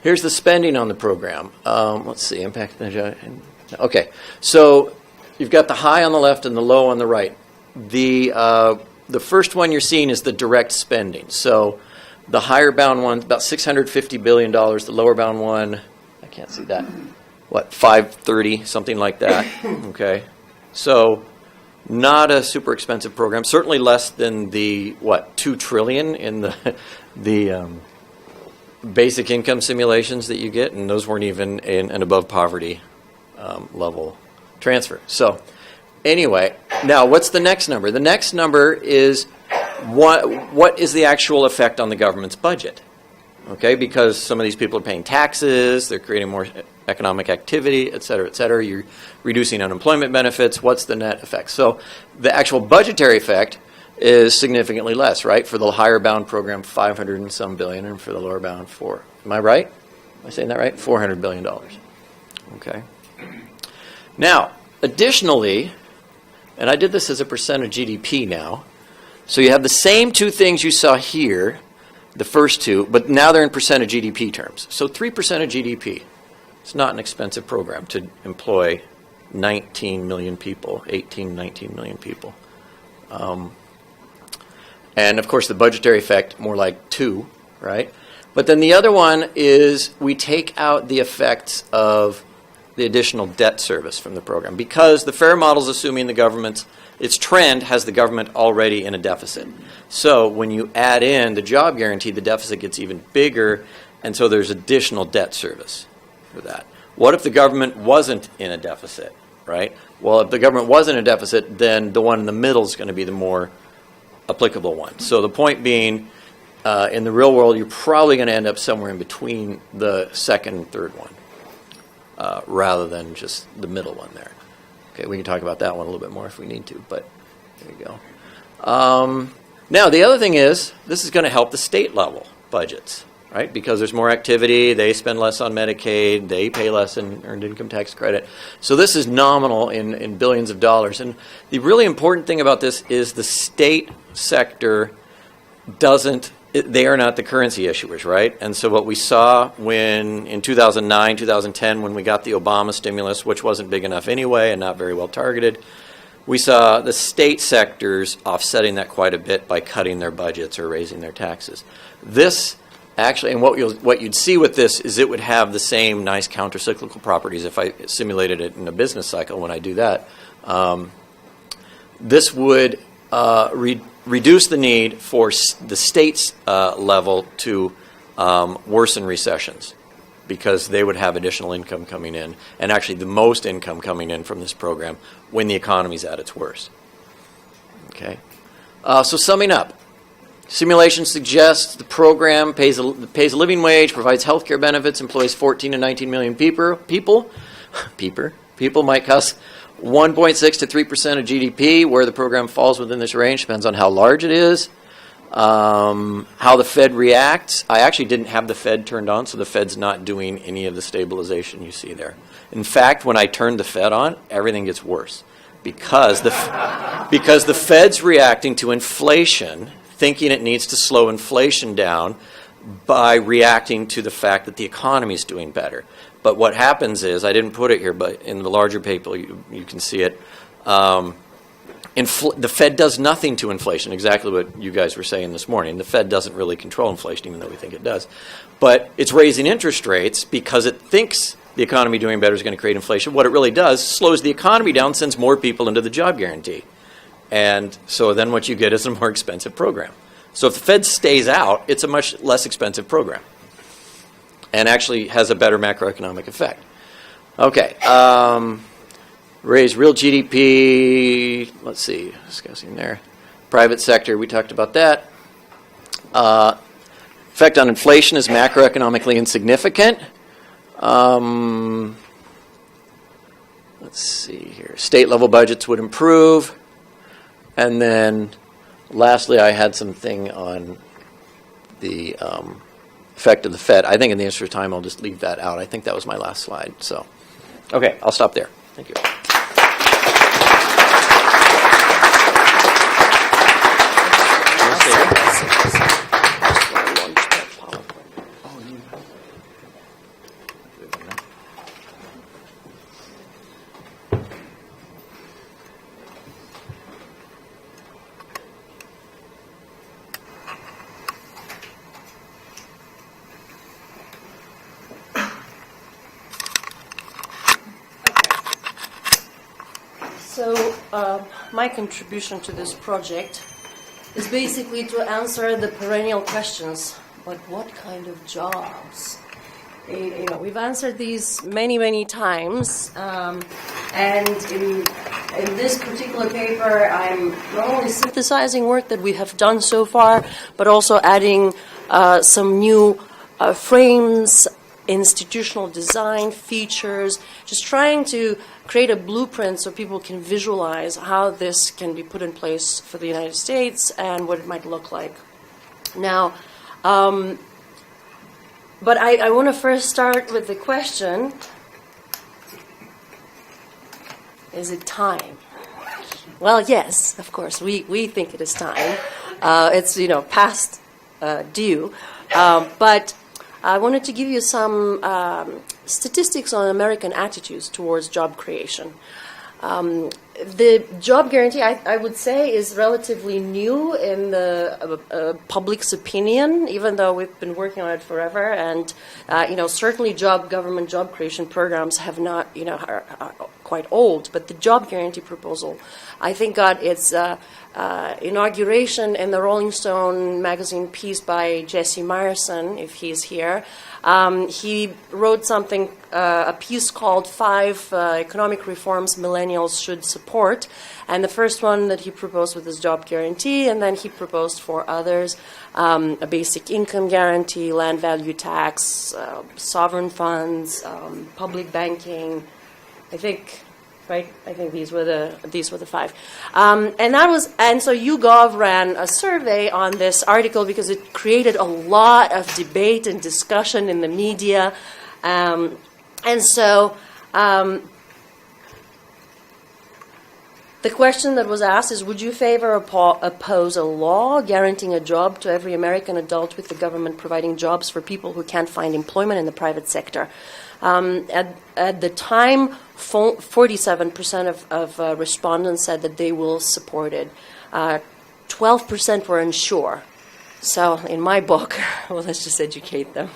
Here's the spending on the program. Let's see, impact. Okay, so you've got the high on the left and the low on the right. The the first one you're seeing is the direct spending. So the higher bound one, about $650 billion. The lower bound one, I can't see that. What, 530, something like that. Okay. So not a super expensive program. Certainly less than the, $2 trillion in the basic income simulations that you get, and those weren't even an above poverty level transfer. So anyway, now what's the next number? The next number is what is the actual effect on the government's budget? Okay, because some of these people are paying taxes, they're creating more economic activity, et cetera, you're reducing unemployment benefits, what's the net effect? So the actual budgetary effect is significantly less, right? For the higher bound program, 500 and some billion, and for the lower bound, 4. Am I right? Am I saying that right? $400 billion. Okay. Now, additionally, and I did this as a percent of GDP now, so you have the same two things you saw here, the first two, but now they're in percent of GDP terms. So 3% of GDP. It's not an expensive program to employ 19 million people, 18, 19 million people. And of course the budgetary effect, more like 2, right? But then the other one is we take out the effects of the additional debt service from the program, because the FAIR model is assuming the government's, its trend has the government already in a deficit. So when you add in the job guarantee, the deficit gets even bigger, and so there's additional debt service for that. What if the government wasn't in a deficit, right? Well, if the government wasn't in a deficit, then the one in the middle is going to be the more applicable one. So the point being, in the real world, you're probably going to end up somewhere in between the second and third one, rather than just the middle one there. Okay, we can talk about that one a little bit more if we need to, but there you go. Now, the other thing is, this is going to help the state level budgets, right? Because there's more activity, they spend less on Medicaid, they pay less in earned income tax credit. So this is nominal in billions of dollars. And the really important thing about this is the state sector they are not the currency issuers, right? And so what we saw when in 2009, 2010, when we got the Obama stimulus, which wasn't big enough anyway and not very well targeted, we saw the state sectors offsetting that quite a bit by cutting their budgets or raising their taxes. This actually, and what you'd see with this is it would have the same nice counter-cyclical properties if I simulated it in a business cycle when I do that. This would reduce the need for the state's level to worsen recessions, because they would have additional income coming in, and actually the most income coming in from this program when the economy's at its worst. Okay, so summing up, simulation suggests the program pays a living wage, provides health care benefits, employs 14 to 19 million people might cost 1.6 to 3% of GDP. Where the program falls within this range depends on how large it is, how the Fed reacts. I actually didn't have the Fed turned on, so the Fed's not doing any of the stabilization you see there. In fact, when I turned the Fed on, everything gets worse, because the Fed's reacting to inflation, thinking it needs to slow inflation down by reacting to the fact that the economy is doing better. But what happens is, I didn't put it here, but in the larger paper you can see it, the Fed does nothing to inflation, exactly what you guys were saying this morning. The Fed doesn't really control inflation, even though we think it does. But it's raising interest rates because it thinks the economy doing better is going to create inflation. What it really does, slows the economy down, sends more people into the job guarantee. And so then what you get is a more expensive program. So if the Fed stays out, it's a much less expensive program, and actually has a better macroeconomic effect. Okay, raise real GDP, let's see, discussing there. Private sector, we talked about that. Effect on inflation is macroeconomically insignificant. Let's see here. State level budgets would improve. And then lastly, I had something on the effect of the Fed. I think in the interest of time, I'll just leave that out. I think that was my last slide. So, okay, I'll stop there. Thank you. So my contribution to this project is basically to answer the perennial questions. But what kind of jobs? We've answered these many, many times. And in this particular paper, I'm not only synthesizing work that we have done so far, but also adding some new frames, institutional design, features, just trying to create a blueprint so people can visualize how this can be put in place for the United States and what it might look like. Now, but I want to first start with the question, is it time? Well, yes, of course, we think it is time. It's, past due. But I wanted to give you some statistics on American attitudes towards job creation. The job guarantee, I would say, is relatively new in the public's opinion, even though we've been working on it forever. And, certainly government job creation programs have not, are quite old. But the job guarantee proposal, I think, got its inauguration in the Rolling Stone magazine piece by Jesse Myerson, if he's here. He wrote a piece called 5 Economic Reforms Millennials Should Support. And the first one that he proposed was this job guarantee, and then he proposed 4 others, a basic income guarantee, land value tax, sovereign funds, public banking, I think. Right, I think these were the 5, and so YouGov ran a survey on this article because it created a lot of debate and discussion in the media, and so the question that was asked is: would you favor oppose a law guaranteeing a job to every American adult with the government providing jobs for people who can't find employment in the private sector? At the time, 47% of respondents said that they will support it. 12% were unsure. So in my book, well, let's just educate them.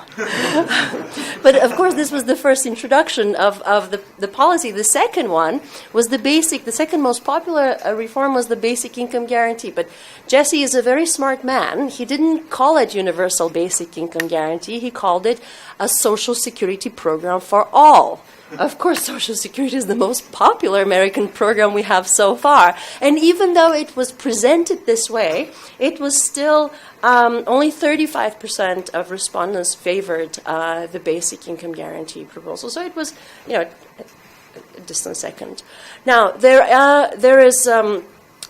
But of course, this was the first introduction of the policy. The second one was the second most popular reform was the basic income guarantee. But Jesse is a very smart man. He didn't call it universal basic income guarantee. He called it a social security program for all. Of course, Social Security is the most popular American program we have so far. And even though it was presented this way, it was still only 35% of respondents favored the basic income guarantee proposal. So it was, a distant second. Now, there is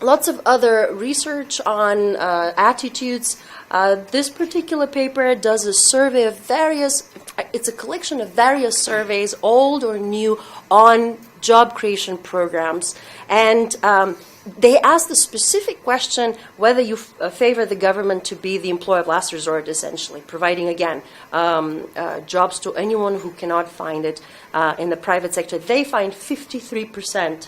lots of other research on attitudes. This particular paper does a survey of it's a collection of various surveys, old or new, on job creation programs. And they ask the specific question whether you favor the government to be the employer of last resort, essentially, providing, again, jobs to anyone who cannot find it in the private sector. They find 53%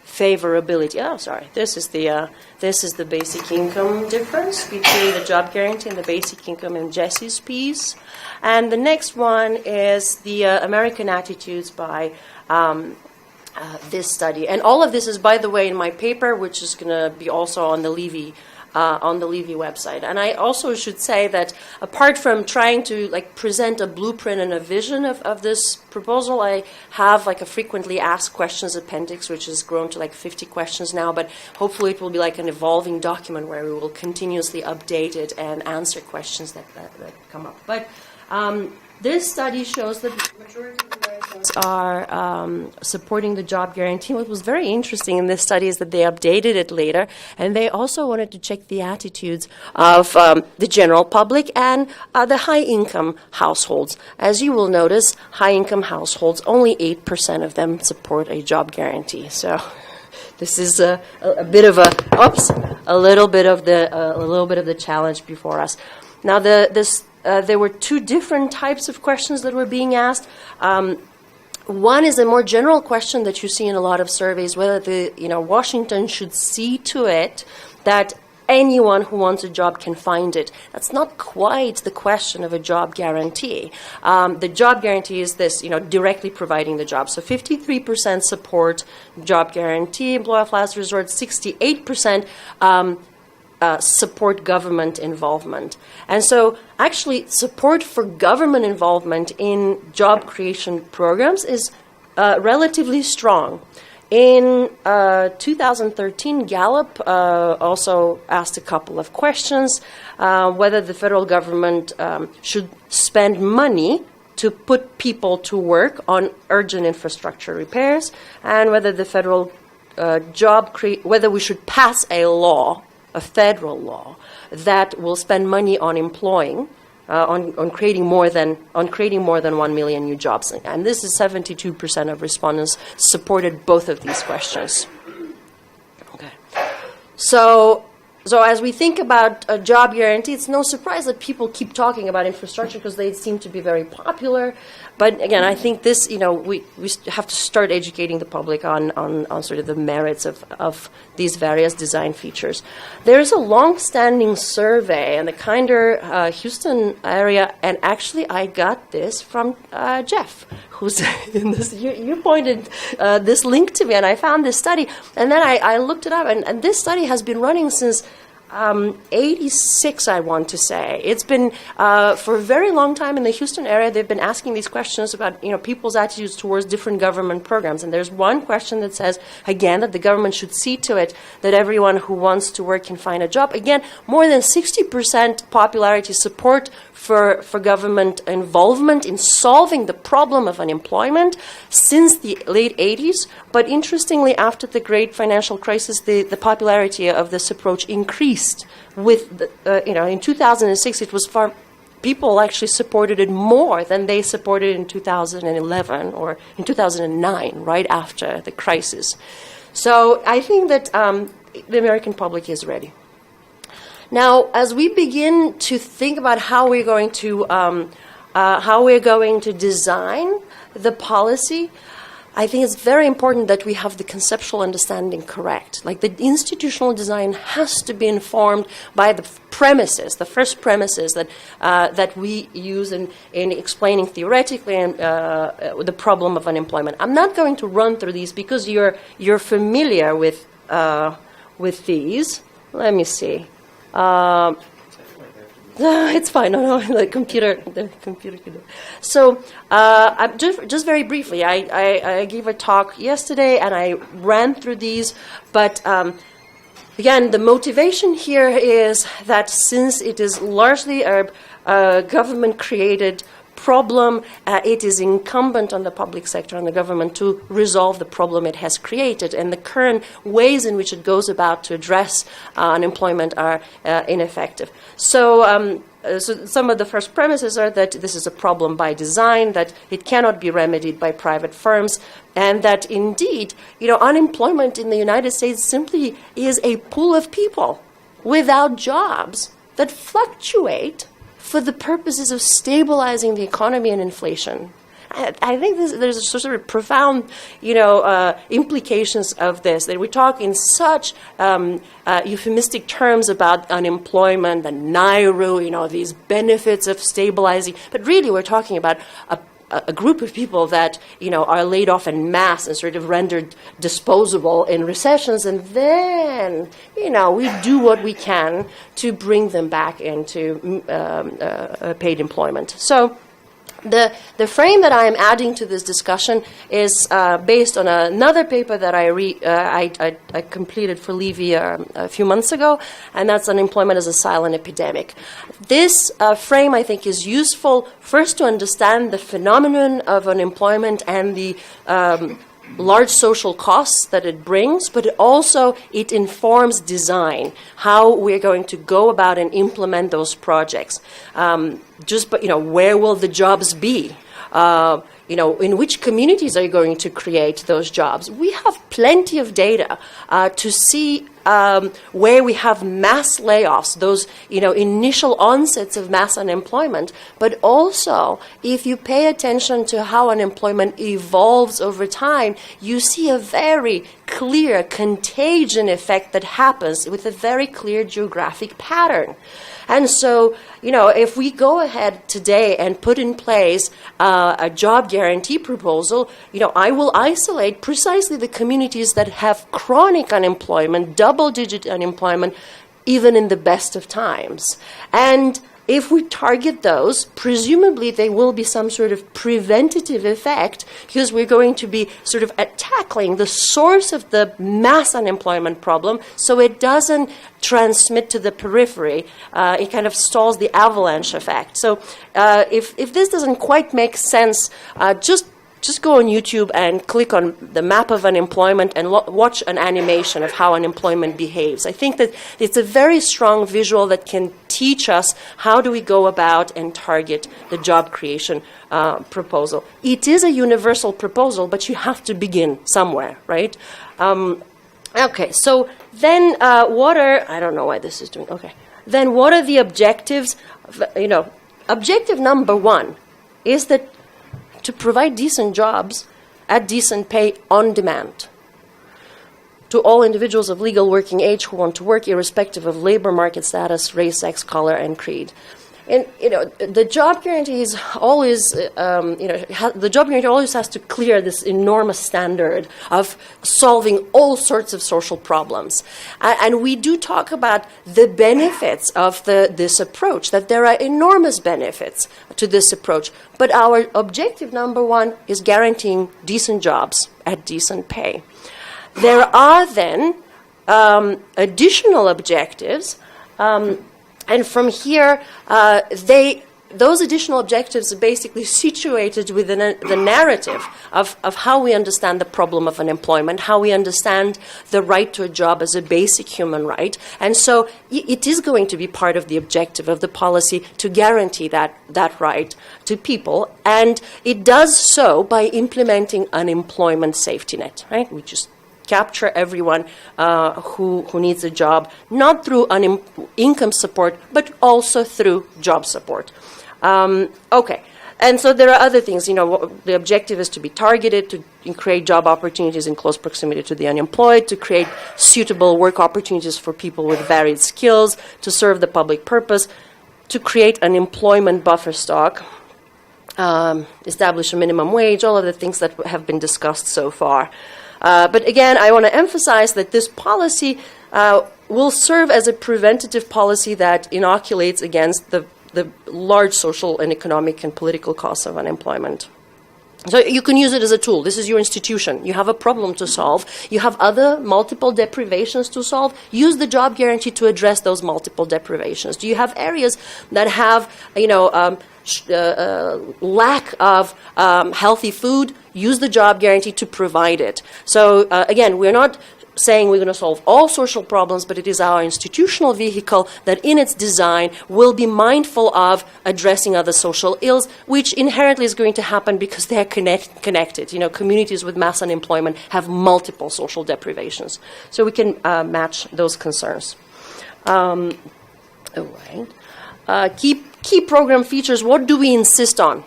favorability. Oh, sorry. This is the basic income difference between the job guarantee and the basic income in Jesse's piece. And the next one is the American attitudes by this study. And all of this is, by the way, in my paper, which is going to be also on the Levy website. And I also should say that apart from trying to present a blueprint and a vision of this proposal, I have a frequently asked questions appendix, which has grown to 50 questions now, but hopefully it will be an evolving document where we will continuously update it and answer questions that come up. But this study shows that the majority of Americans are supporting the job guarantee. What was very interesting in this study is that they updated it later, and they also wanted to check the attitudes of the general public and the high-income households. As you will notice, high-income households, only 8% of them support a job guarantee. So this is a bit of a little bit of the challenge before us. Now, there were 2 different types of questions that were being asked. One is a more general question that you see in a lot of surveys, whether Washington should see to it that anyone who wants a job can find it. That's not quite the question of a job guarantee. The job guarantee is this, directly providing the job. So 53% support job guarantee, employer of last resort, 68% support government involvement. And so actually support for government involvement in job creation programs is relatively strong. In 2013, Gallup also asked a couple of questions, whether the federal government should spend money to put people to work on urgent infrastructure repairs, and whether the federal whether we should pass a law, a federal law, that will spend money on employing, on creating more than 1 million new jobs. And this is 72% of respondents supported both of these questions. Okay. So as we think about a job guarantee, it's no surprise that people keep talking about infrastructure because they seem to be very popular. But again, I think this, we have to start educating the public on sort of the merits of these various design features. There's a long-standing survey in the Kinder, Houston area, and actually I got this from Jeff, who's in this. You pointed this link to me, and I found this study, and then I looked it up, and this study has been running since 86, I want to say. It's been for a very long time in the Houston area. They've been asking these questions about people's attitudes towards different government programs. And there's one question that says again that the government should see to it that everyone who wants to work can find a job. Again, more than 60% popularity support for government involvement in solving the problem of unemployment since the late 80s. But interestingly, after the great financial crisis, the popularity of this approach increased. With in 2006, it was far. People actually supported it more than they supported in 2011 or in 2009, right after the crisis. So I think that the American public is ready. Now, as we begin to think about how we're going to design the policy, I think it's very important that we have the conceptual understanding correct. Like the institutional design has to be informed by the premises, the first premises that we use in explaining theoretically the problem of unemployment. I'm not going to run through these because you're familiar with these. Let me see. It's fine. No, the computer can do it. So, just very briefly, I gave a talk yesterday and I ran through these, but again, the motivation here is that since it is largely a government-created problem, it is incumbent on the public sector and the government to resolve the problem it has created, and the current ways in which it goes about to address unemployment are ineffective. So some of the first premises are that this is a problem by design, that it cannot be remedied by private firms, and that indeed, unemployment in the United States simply is a pool of people without jobs that fluctuate for the purposes of stabilizing the economy and inflation. I think there's a sort of profound, implications of this, that we talk in such euphemistic terms about unemployment and NAIRU, these benefits of stabilizing, but really we're talking about a group of people that, are laid off en masse and sort of rendered disposable in recessions, and then, we do what we can to bring them back into paid employment. So the frame that I am adding to this discussion is based on another paper that I completed for Levy a few months ago, and that's Unemployment as a Silent Epidemic. This frame, I think, is useful first to understand the phenomenon of unemployment and the large social costs that it brings, but also it informs design, how we're going to go about and implement those projects. Where will the jobs be? In which communities are you going to create those jobs? We have plenty of data to see where we have mass layoffs, those initial onsets of mass unemployment, but also if you pay attention to how unemployment evolves over time, you see a very clear contagion effect that happens with a very clear geographic pattern. And so, if we go ahead today and put in place a job guarantee proposal, I will isolate precisely the communities that have chronic unemployment, double-digit unemployment, even in the best of times. And if we target those, presumably there will be some sort of preventative effect, because we're going to be sort of tackling the source of the mass unemployment problem so it doesn't transmit to the periphery. It kind of stalls the avalanche effect. So if this doesn't quite make sense, just go on YouTube and click on the map of unemployment and watch an animation of how unemployment behaves. I think that it's a very strong visual that can teach us how do we go about and target the job creation proposal. It is a universal proposal, but you have to begin somewhere, right? Okay, so then I don't know why this is doing, okay. Then what are the objectives? Objective number one is that to provide decent jobs at decent pay on demand to all individuals of legal working age who want to work, irrespective of labor market status, race, sex, color, and creed. And the job guarantee is always, the job guarantee always has to clear this enormous standard of solving all sorts of social problems. And we do talk about the benefits of this approach, that there are enormous benefits to this approach. But our objective number one is guaranteeing decent jobs at decent pay. There are then additional objectives. And from here, those additional objectives are basically situated within the narrative of how we understand the problem of unemployment, how we understand the right to a job as a basic human right. And so it is going to be part of the objective of the policy to guarantee that right to people. And it does so by implementing unemployment safety net, right? We just capture everyone who needs a job, not through income support, but also through job support. Okay, and so there are other things. The objective is to be targeted, to create job opportunities in close proximity to the unemployed, to create suitable work opportunities for people with varied skills, to serve the public purpose, to create an employment buffer stock, establish a minimum wage, all of the things that have been discussed so far. But again, I want to emphasize that this policy will serve as a preventative policy that inoculates against the large social and economic and political costs of unemployment. So you can use it as a tool. This is your institution. You have a problem to solve. You have other multiple deprivations to solve. Use the job guarantee to address those multiple deprivations. Do you have areas that have, lack of healthy food? Use the job guarantee to provide it. So again, we're not saying we're going to solve all social problems, but it is our institutional vehicle that in its design will be mindful of addressing other social ills, which inherently is going to happen because they are connected. Communities with mass unemployment have multiple social deprivations. So we can match those concerns. All right. Key program features, what do we insist on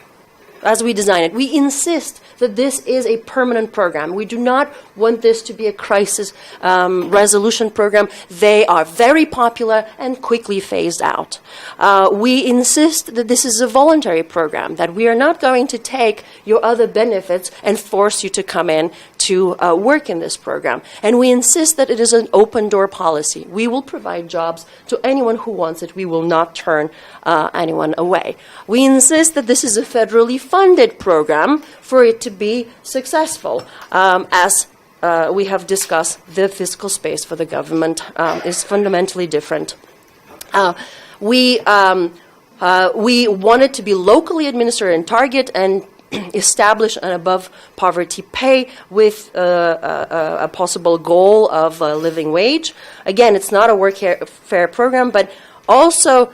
as we design it? We insist that this is a permanent program. We do not want this to be a crisis resolution program. They are very popular and quickly phased out. We insist that this is a voluntary program, that we are not going to take your other benefits and force you to come in to work in this program. And we insist that it is an open door policy. We will provide jobs to anyone who wants it. We will not turn anyone away. We insist that this is a federally funded program for it to be successful. As we have discussed, the fiscal space for the government is fundamentally different. We want it to be locally administered and target and establish an above poverty pay with a possible goal of a living wage. Again, it's not a workfare program, but also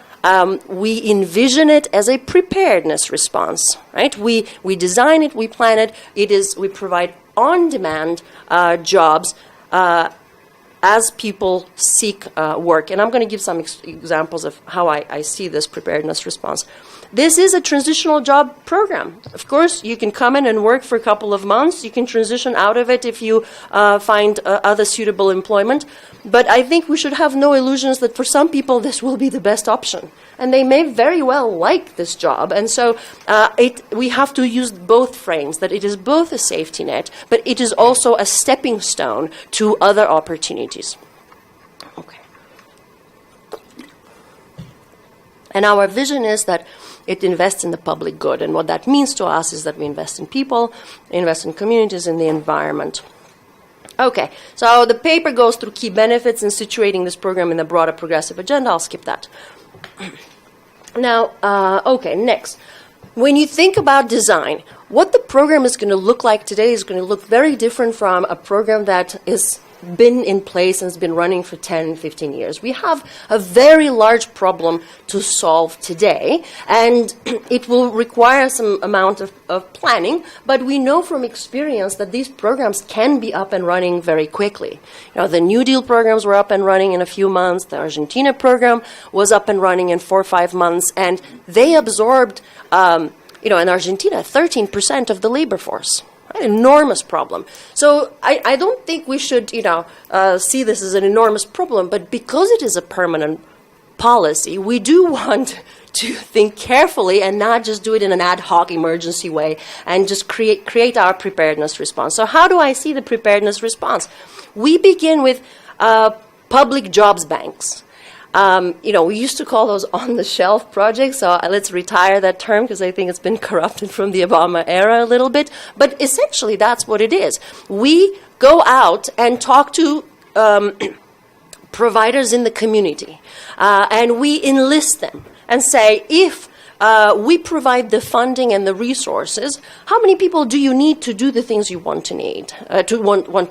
we envision it as a preparedness response, right? We design it, we plan it. We provide on-demand jobs as people seek work. And I'm going to give some examples of how I see this preparedness response. this is a transitional job program. Of course, you can come in and work for a couple of months. You can transition out of it if you find other suitable employment. But I think we should have no illusions that for some people this will be the best option. And they may very well like this job. And so we have to use both frames, that it is both a safety net, but it is also a stepping stone to other opportunities. Okay. And our vision is that it invests in the public good. And what that means to us is that we invest in people, invest in communities, in the environment. Okay, so the paper goes through key benefits in situating this program in the broader progressive agenda. I'll skip that. Now, okay, next. When you think about design, what the program is going to look like today is going to look very different from a program that is been in place and has been running for 10, 15 years. We have a very large problem to solve today, and it will require some amount of planning, but we know from experience that these programs can be up and running very quickly. You know, the New Deal programs were up and running in a few months. The Argentina program was up and running in 4 or 5 months, and they absorbed, in Argentina, 13% of the labor force. An enormous problem. So I don't think we should, see this as an enormous problem, but because it is a permanent policy, we do want to think carefully and not just do it in an ad hoc emergency way and just create our preparedness response. So how do I see the preparedness response? We begin with public jobs banks. We used to call those on-the-shelf projects, so let's retire that term because I think it's been corrupted from the Obama era a little bit. But essentially, that's what it is. We go out and talk to providers in the community, and we enlist them and say, if we provide the funding and the resources, how many people do you need to do the things you want to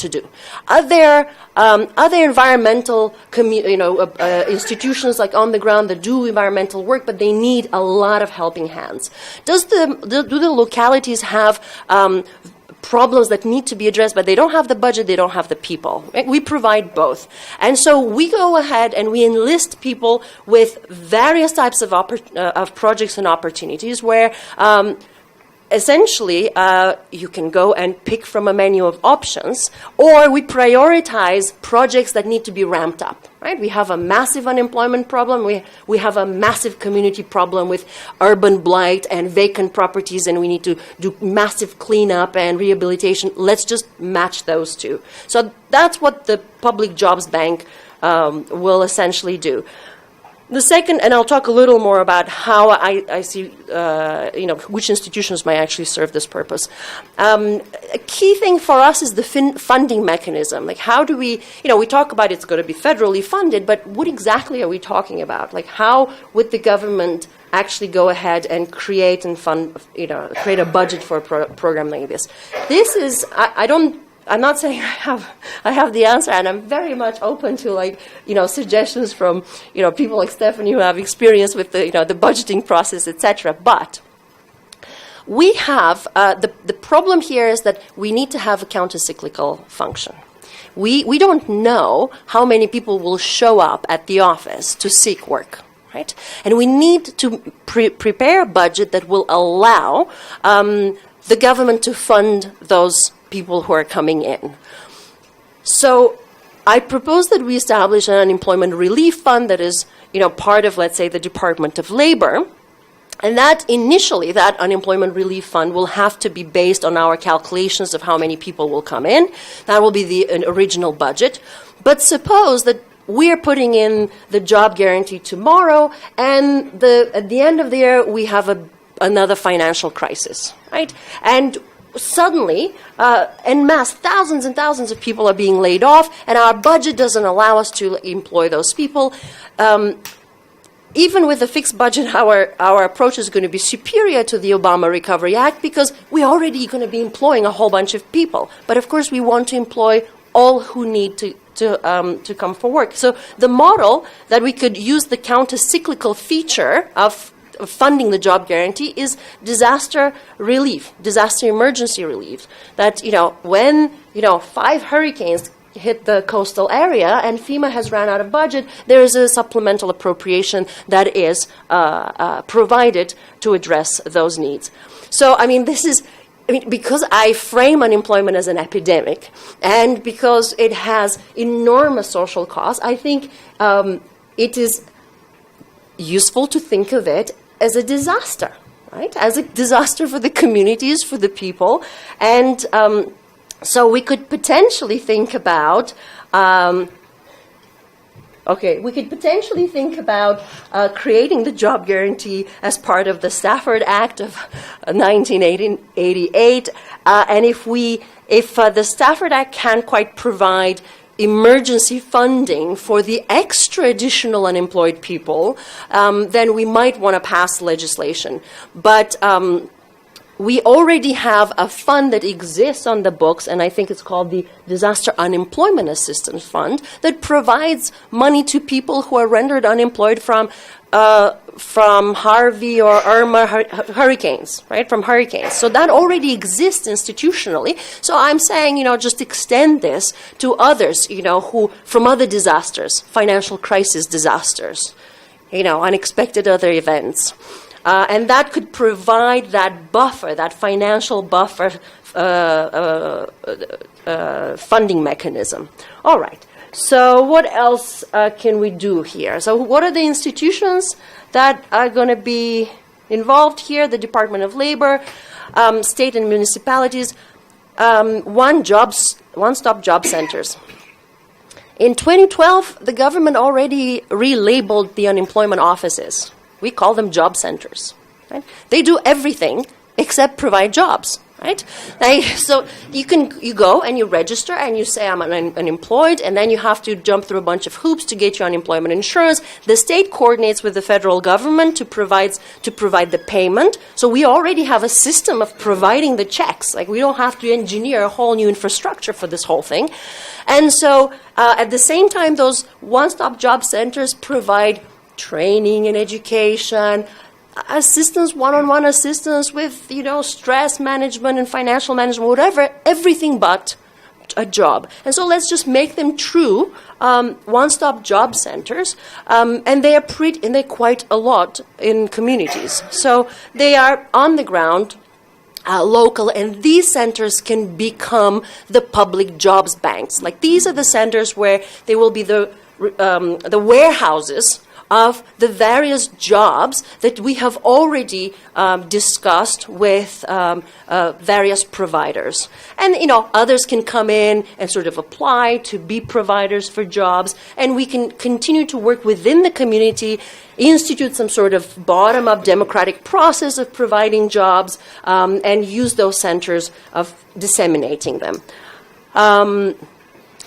do? Are there environmental institutions like on the ground that do environmental work, but they need a lot of helping hands? Do the localities have problems that need to be addressed, but they don't have the budget, they don't have the people? We provide both. And so we go ahead and we enlist people with various types of projects and opportunities where essentially you can go and pick from a menu of options, or we prioritize projects that need to be ramped up. Right? We have a massive unemployment problem. We have a massive community problem with urban blight and vacant properties, and we need to do massive cleanup and rehabilitation. Let's just match those two. So that's what the Public Jobs Bank will essentially do. The second, and I'll talk a little more about how I see, which institutions might actually serve this purpose. A key thing for us is the funding mechanism. Like, how do we talk about it's going to be federally funded, but what exactly are we talking about? Like, how would the government actually go ahead and create and fund, create a budget for a program like this? This is, I'm not saying I have the answer, and I'm very much open to suggestions from people like Stephanie who have experience with the budgeting process, etc. But we have the problem here is that we need to have a counter-cyclical function. We don't know how many people will show up at the office to seek work. Right? And we need to prepare a budget that will allow the government to fund those people who are coming in. So I propose that we establish an unemployment relief fund that is, part of, let's say, the Department of Labor, and that initially, that unemployment relief fund will have to be based on our calculations of how many people will come in. That will be the original budget. But suppose that we're putting in the job guarantee tomorrow, and at the end of the year, we have another financial crisis, right? And suddenly, en masse, thousands and thousands of people are being laid off, and our budget doesn't allow us to employ those people. Even with a fixed budget, our approach is going to be superior to the Obama Recovery Act because we're already going to be employing a whole bunch of people. But of course, we want to employ all who need to come for work. So the model that we could use the counter-cyclical feature of funding the job guarantee is disaster relief, disaster emergency relief. That, when, 5 hurricanes hit the coastal area and FEMA has ran out of budget, there is a supplemental appropriation that is provided to address those needs. So, because I frame unemployment as an epidemic and because it has enormous social costs, I think it is useful to think of it as a disaster, right? As a disaster for the communities, for the people. And so we could potentially think about creating the job guarantee as part of the Stafford Act of 1988. And if the Stafford Act can't quite provide emergency funding for the extra additional unemployed people, then we might want to pass legislation. But we already have a fund that exists on the books, and I think it's called the Disaster Unemployment Assistance Fund, that provides money to people who are rendered unemployed from Harvey or Irma hurricanes, right? From hurricanes. So that already exists institutionally. So I'm saying, just extend this to others, who from other disasters, financial crisis disasters, unexpected other events. And that could provide that buffer, that financial buffer funding mechanism. All right. So what else can we do here? So what are the institutions that are going to be involved here? The Department of Labor, state and municipalities, one-stop job centers. In 2012, the government already relabeled the unemployment offices. We call them job centers. Right? They do everything except provide jobs. Right? So you go and you register and you say I'm unemployed, and then you have to jump through a bunch of hoops to get your unemployment insurance. The state coordinates with the federal government to provide the payment. So we already have a system of providing the checks. Like, we don't have to engineer a whole new infrastructure for this whole thing. And so at the same time, those one-stop job centers provide training and education, assistance, one-on-one assistance with, stress management and financial management, whatever, everything but a job. And so let's just make them true one-stop job centers, and they're quite a lot in communities. So they are on the ground, local, and these centers can become the public jobs banks. Like, these are the centers where they will be the warehouses of the various jobs that we have already discussed with various providers. And, others can come in and sort of apply to be providers for jobs, and we can continue to work within the community, institute some sort of bottom-up democratic process of providing jobs, and use those centers of disseminating them.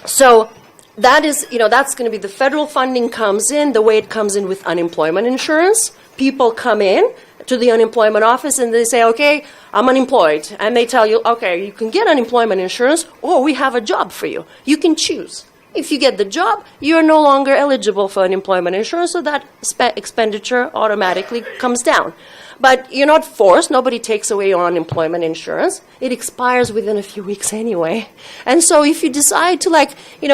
So that is, that's going to be the federal funding comes in, the way it comes in with unemployment insurance. People come in to the unemployment office and they say, okay, I'm unemployed. And they tell you, okay, you can get unemployment insurance, or we have a job for you. You can choose. If you get the job, you're no longer eligible for unemployment insurance, so that expenditure automatically comes down. But you're not forced. Nobody takes away your unemployment insurance. It expires within a few weeks anyway. And so if you decide to,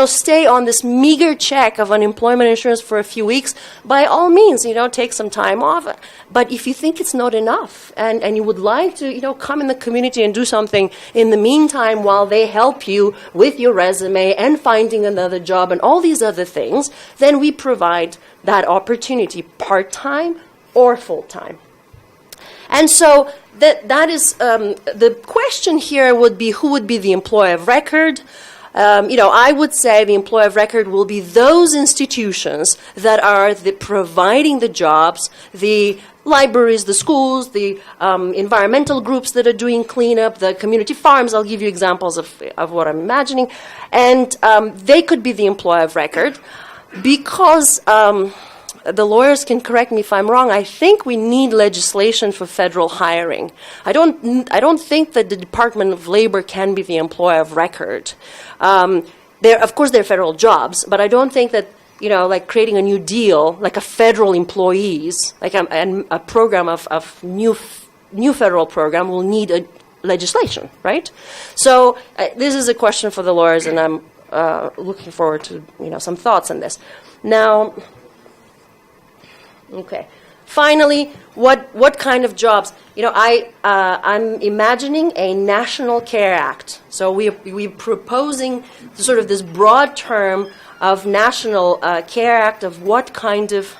stay on this meager check of unemployment insurance for a few weeks, by all means, take some time off. But if you think it's not enough and you would like to, come in the community and do something in the meantime while they help you with your resume and finding another job and all these other things, then we provide that opportunity part-time or full-time. And so that is the question here would be, who would be the employer of record? I would say the employer of record will be those institutions that are providing the jobs, the libraries, the schools, the environmental groups that are doing cleanup, the community farms. I'll give you examples of what I'm imagining. And they could be the employer of record because the lawyers can correct me if I'm wrong. I think we need legislation for federal hiring. I don't think that the Department of Labor can be the employer of record. Of course, they're federal jobs, but I don't think that like creating a new deal, like a federal employees, like a program of new federal program will need a legislation, right? So this is a question for the lawyers, and I'm looking forward to some thoughts on this. Now, okay. Finally, what kind of jobs? I'm imagining a National Care Act. So we're proposing sort of this broad term of National Care Act of what kind of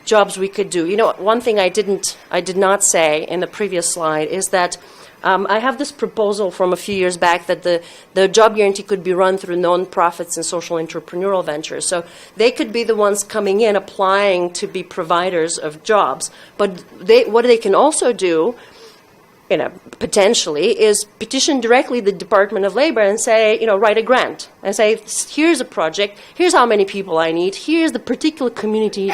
jobs we could do. One thing I did not say in the previous slide is that I have this proposal from a few years back that the job guarantee could be run through nonprofits and social entrepreneurial ventures. So they could be the ones coming in, applying to be providers of jobs. But what they can also do, potentially, is petition directly the Department of Labor and say, write a grant and say, here's a project, here's how many people I need, here's the particular community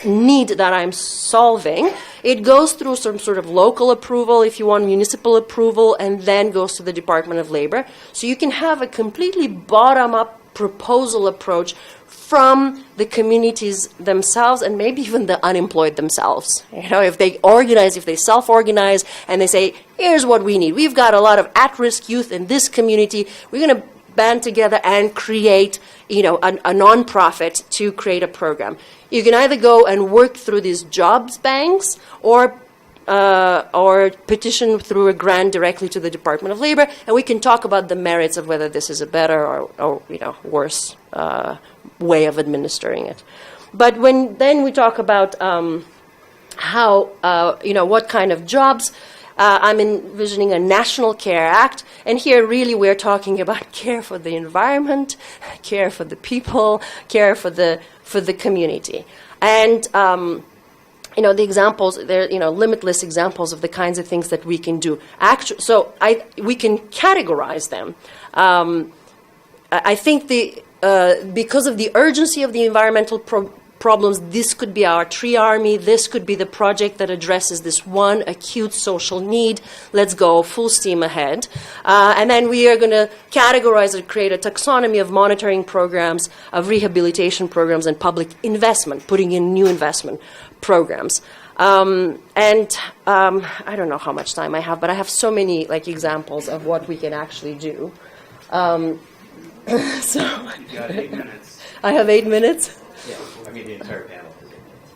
need that I'm solving. It goes through some sort of local approval, if you want, municipal approval, and then goes to the Department of Labor. So you can have a completely bottom-up proposal approach from the communities themselves and maybe even the unemployed themselves. If they organize, if they self-organize, and they say, here's what we need. We've got a lot of at-risk youth in this community. We're going to band together and create, a nonprofit to create a program. You can either go and work through these jobs banks or petition through a grant directly to the Department of Labor, and we can talk about the merits of whether this is a better or worse way of administering it. But then we talk about how, what kind of jobs, I'm envisioning a National Care Act, and here really we're talking about care for the environment, care for the people, care for the community. And the examples, there are limitless examples of the kinds of things that we can do. We can categorize them. I think because of the urgency of the environmental problems, this could be our tree army. This could be the project that addresses this one acute social need. Let's go full steam ahead. And then we are going to categorize and create a taxonomy of monitoring programs, of rehabilitation programs, and public investment, putting in new investment programs. I don't know how much time I have, but I have so many examples of what we can actually do. So You've got 8 minutes. I have 8 minutes? Yeah, the entire panel.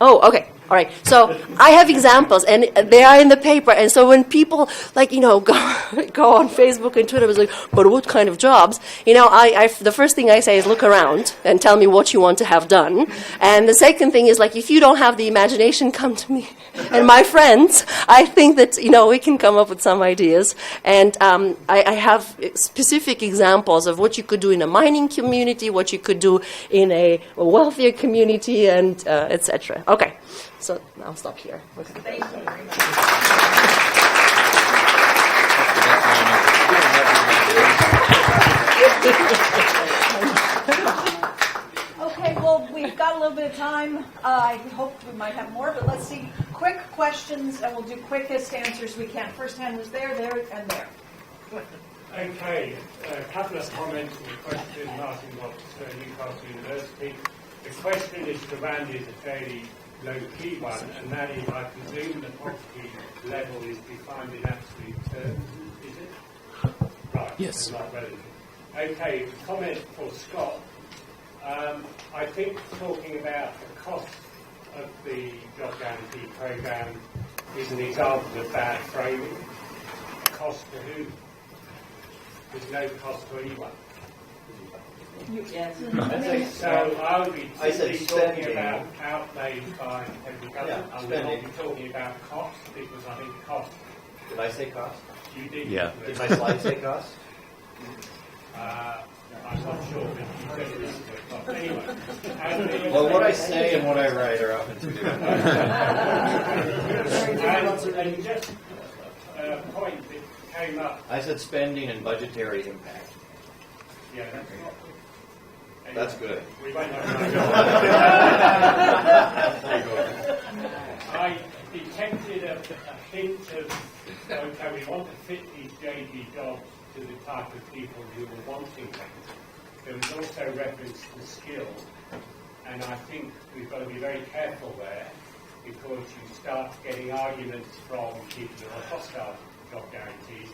Oh, okay. All right. So I have examples, and they are in the paper. And so when people, go on Facebook and Twitter, it's like, but what kind of jobs? The first thing I say is look around and tell me what you want to have done. And the second thing is, if you don't have the imagination, come to me and my friends. I think that, we can come up with some ideas. And I have specific examples of what you could do in a mining community, what you could do in a wealthier community, and et cetera. Okay. So I'll stop here. Okay. Thank you very much. Okay, well, we've got a little bit of time. I hope we might have more, but let's see. Quick questions, and we'll do quickest answers we can. First hand was there, and there. Okay, a couple of comments on the question, Martin Watts, Newcastle University. The question is to Randy is a fairly low-key one, and that is, I presume the poverty level is defined in absolute terms, is it? Right. Yes. Not relative. Okay, comment for Scott. I think talking about the cost of the job guarantee program is an example of bad framing. Cost to who? There's no cost to anyone. Yes. So I would be simply talking spending. about outlays by every government. Yeah, I would not spending. be talking about cost, because I think cost, Did I say cost? you did. Yeah. Did my slide say cost? I'm not sure, but you said this. But anyway. Well, what I say and what I write are often two different things. And just a point that came up. I said spending and budgetary impact. Yeah, that's not. That's good. We won't have I detected a hint of, okay, we want to fit these JD jobs to the type of people who were wanting them. There was also reference to skill, and I think we've got to be very careful there, because you start getting arguments from people who are hostile to job guarantees,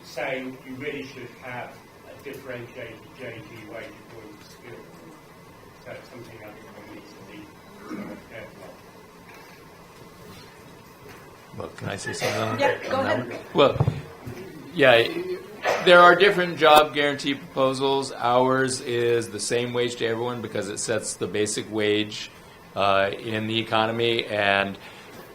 saying you really should have a differentiated JG wage according to skills. That's something I think one needs to be somewhat careful of. Well, can I say something on Yeah, that? go ahead. Well, yeah, there are different job guarantee proposals. Ours is the same wage to everyone because it sets the basic wage in the economy, and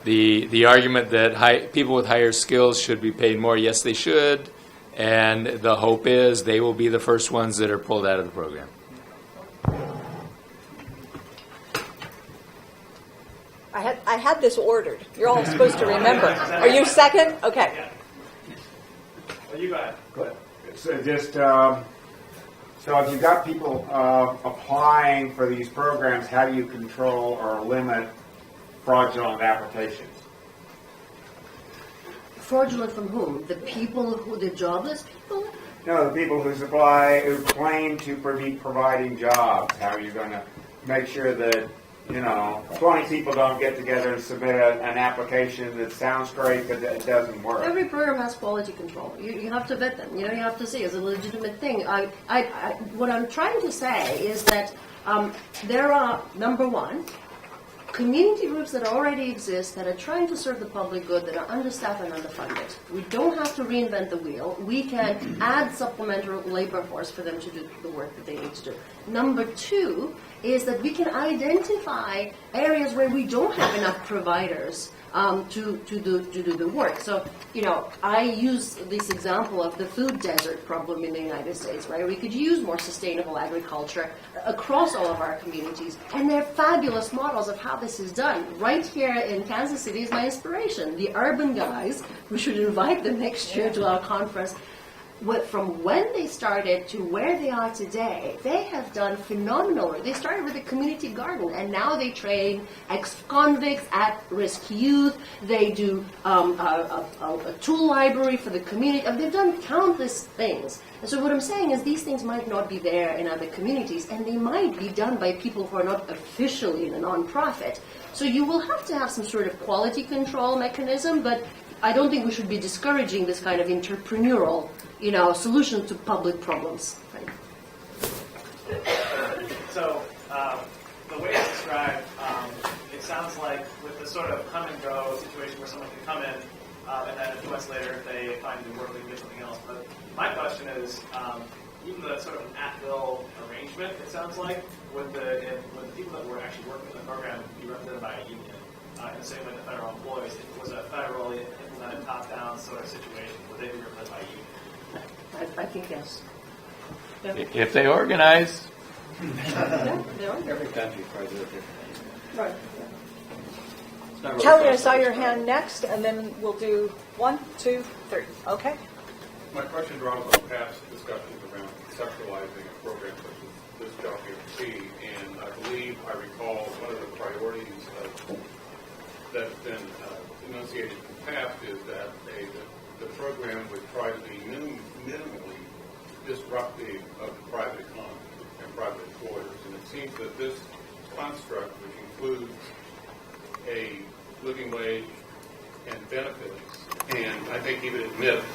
the argument that people with higher skills should be paid more, yes, they should, and the hope is they will be the first ones that are pulled out of the program. I had this ordered. You're all supposed to remember. Are you second? Okay. Well, you go ahead. Go ahead. So just so if you've got people applying for these programs, how do you control or limit fraudulent applications? Fraudulent from whom? The people the jobless people? No, the people who claim to be providing jobs. How are you going to make sure that 20 people don't get together and submit an application that sounds great but it doesn't work? Every program has quality control. You have to vet them. You have to see it's a legitimate thing. What I'm trying to say is that there are, number one, community groups that already exist that are trying to serve the public good that are understaffed and underfunded. We don't have to reinvent the wheel. We can add supplementary labor force for them to do the work that they need to do. Number two is that we can identify areas where we don't have enough providers to do the work. So, I use this example of the food desert problem in the United States, right? We could use more sustainable agriculture across all of our communities, and they're fabulous models of how this is done. Right here in Kansas City is my inspiration. The urban guys, we should invite them next year to our conference. From when they started to where they are today, they have done phenomenal work. They started with a community garden, and now they train ex-convicts, at-risk youth. They do a tool library for the community. They've done countless things. And so what I'm saying is these things might not be there in other communities, and they might be done by people who are not officially in a nonprofit. So you will have to have some sort of quality control mechanism, but I don't think we should be discouraging this kind of entrepreneurial solution to public problems. Right? So, the way it's described, it sounds like with the sort of come and go situation where someone can come in, and then a few months later, if they find new work, they can get something else. But my question is, even though that's sort of an at-will arrangement, it sounds like, would the people that were actually working in the program be represented by a union? In the same way the federal employees, if it was a federally implemented top-down sort of situation, would they be represented by a union? I think yes. If they organize. Yeah, they are. Every country tries to do it differently. Right. It's not really Kelly, I possible. saw your hand next, and then we'll do 1, 2, 3. Okay. My question draws on past discussions around conceptualizing a program such as this job guarantee, and I believe I recall one of the priorities that's been enunciated in the past is that the program would try to be minimally disruptive of the private economy and private employers. And it seems that this construct, which includes a living wage and benefits, and I think even admits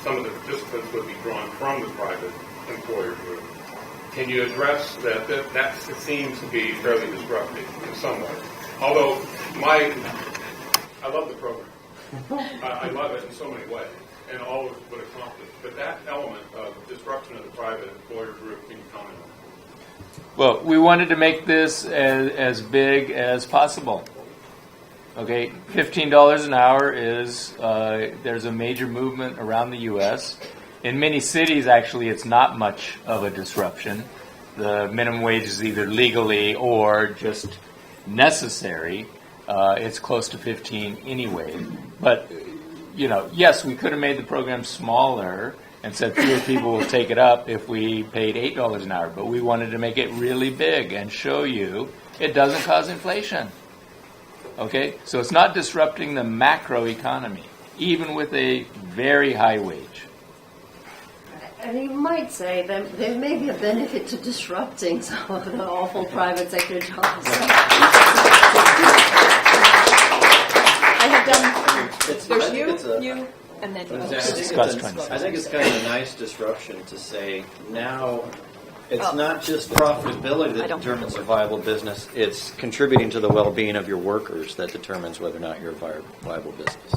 some of the participants would be drawn from the private employer group. Can you address that? That seems to be fairly disruptive in some way. Although I love the program. I love it in so many ways, and all it would accomplish. But that element of disruption of the private employer group, can you comment on that? Well, we wanted to make this as big as possible. Okay, $15 an hour is, there's a major movement around the U.S. In many cities, actually, it's not much of a disruption. The minimum wage is either legally or just necessary. It's close to 15 anyway. But, yes, we could have made the program smaller and said fewer people will take it up if we paid $8 an hour. But we wanted to make it really big and show you it doesn't cause inflation. Okay? So it's not disrupting the macro economy, even with a very high wage. And you might say that there may be a benefit to disrupting some of the awful private sector jobs. I have done. There's you. and then I think it's kind of a nice disruption to say now it's not just profitability that determines a viable business, it's contributing to the well-being of your workers that determines whether or not you're a viable business.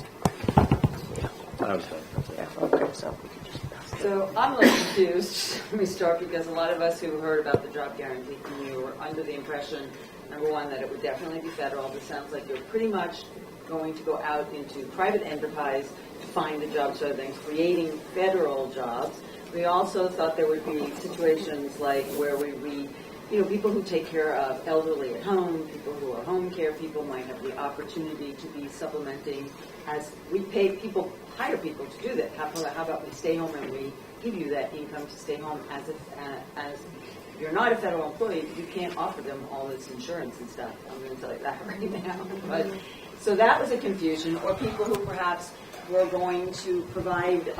I was done. So I'm a little confused. Let me start, because a lot of us who heard about the job guarantee from you were under the impression, number one, that it would definitely be federal. It sounds like you're pretty much going to go out into private enterprise to find the jobs rather than creating federal jobs. We also thought there would be situations like where we read, people who take care of elderly at home, people who are home care people might have the opportunity to be supplementing as we pay people, hire people to do that. How about we stay home and we give you that income to stay home as you're not a federal employee, you can't offer them all this insurance and stuff. I'm going to tell you that right now. But so that was a confusion. Or people who perhaps were going to provide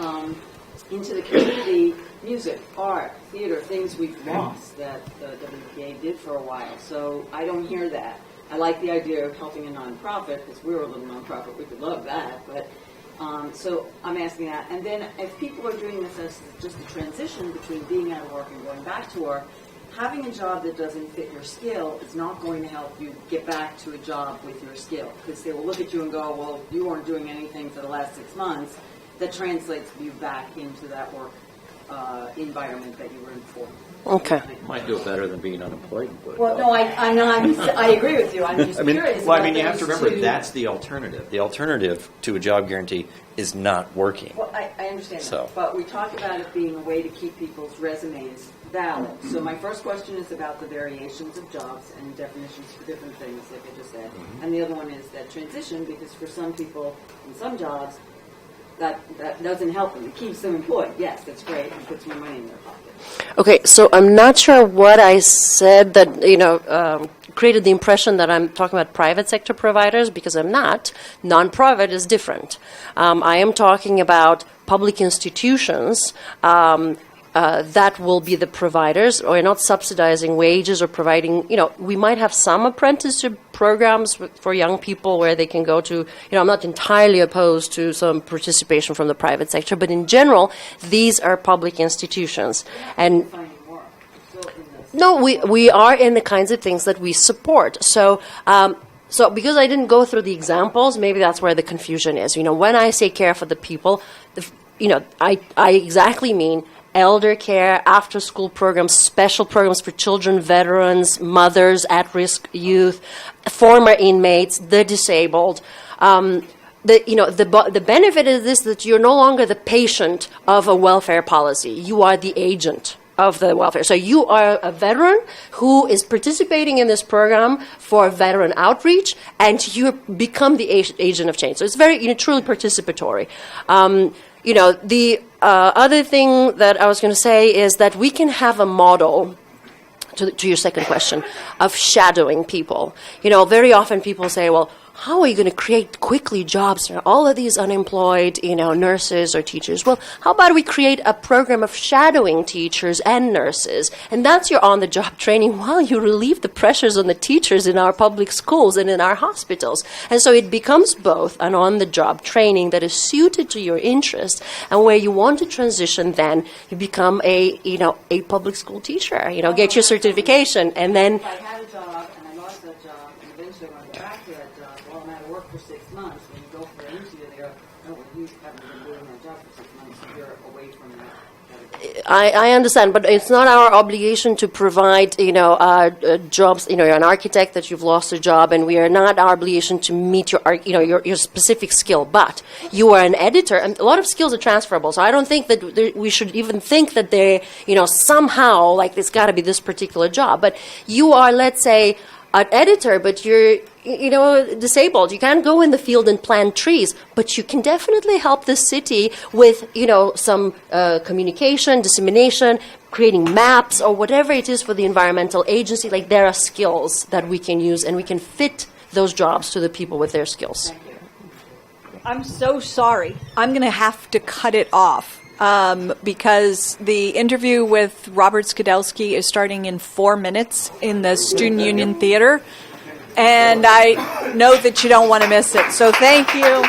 into the community music, art, theater, things we've lost that the WPA did for a while. So I don't hear that. I like the idea of helping a nonprofit, because we're a little nonprofit. We could love that. But so I'm asking that. And then if people are doing this as just a transition between being out of work and going back to work, having a job that doesn't fit your skill is not going to help you get back to a job with your skill, because they will look at you and go, well, you weren't doing anything for the last 6 months. That translates you back into that work environment that you were in before. Okay. Might do it better than being unemployed. But well, no, I agree with you. I'm just curious. Well, you have to remember that's the alternative. The alternative to a job guarantee is not working. Well, I understand that. But we talked about it being a way to keep people's resumes valid. So my first question is about the variations of jobs and definitions for different things, like I just said. Mm-hmm. And the other one is that transition, because for some people in some jobs, that doesn't help them. It keeps them employed. Yes, that's great. It puts more money in their pocket. Okay, so I'm not sure what I said that, created the impression that I'm talking about private sector providers, because I'm not. Non-profit is different. I am talking about public institutions that will be the providers, or not subsidizing wages or providing, we might have some apprenticeship programs for young people where they can go to, I'm not entirely opposed to some participation from the private sector, but in general, these are public institutions. And no, we are in the kinds of things that we support. So because I didn't go through the examples, maybe that's where the confusion is. When I say care for the people, I exactly mean elder care, after-school programs, special programs for children, veterans, mothers, at-risk youth, former inmates, the disabled. The benefit is this, that you're no longer the patient of a welfare policy. You are the agent of the welfare. So you are a veteran who is participating in this program for veteran outreach, and you become the agent of change. So it's very, truly participatory. The other thing that I was going to say is that we can have a model, to your second question, of shadowing people. Very often people say, well, how are you going to create quickly jobs? All of these unemployed, nurses or teachers. Well, how about we create a program of shadowing teachers and nurses? And that's your on-the-job training while you relieve the pressures on the teachers in our public schools and in our hospitals. And so it becomes both an on-the-job training that is suited to your interest, and where you want to transition, then you become a public school teacher. Get your certification, and then. If I had a job and I lost that job, and eventually I want to get back to that job, well, I'm out of work for 6 months. When you go for an interview, they go, "Oh, well, you haven't been doing that job for 6 months, so you're away from that." I understand, but it's not our obligation to provide, jobs. You're an architect that you've lost a job, and we are not our obligation to meet your specific skill. But you are an editor, and a lot of skills are transferable. So I don't think that we should even think that they, somehow like it's got to be this particular job. But you are, let's say, an editor, but you're disabled. You can't go in the field and plant trees, but you can definitely help the city with, some communication, dissemination, creating maps, or whatever it is for the environmental agency. Like, there are skills that we can use, and we can fit those jobs to the people with their skills. I'm so sorry. I'm going to have to cut it off. Because the interview with Robert Skidelsky is starting in 4 minutes in the Student Union Theater, and I know that you don't want to miss it. So thank you.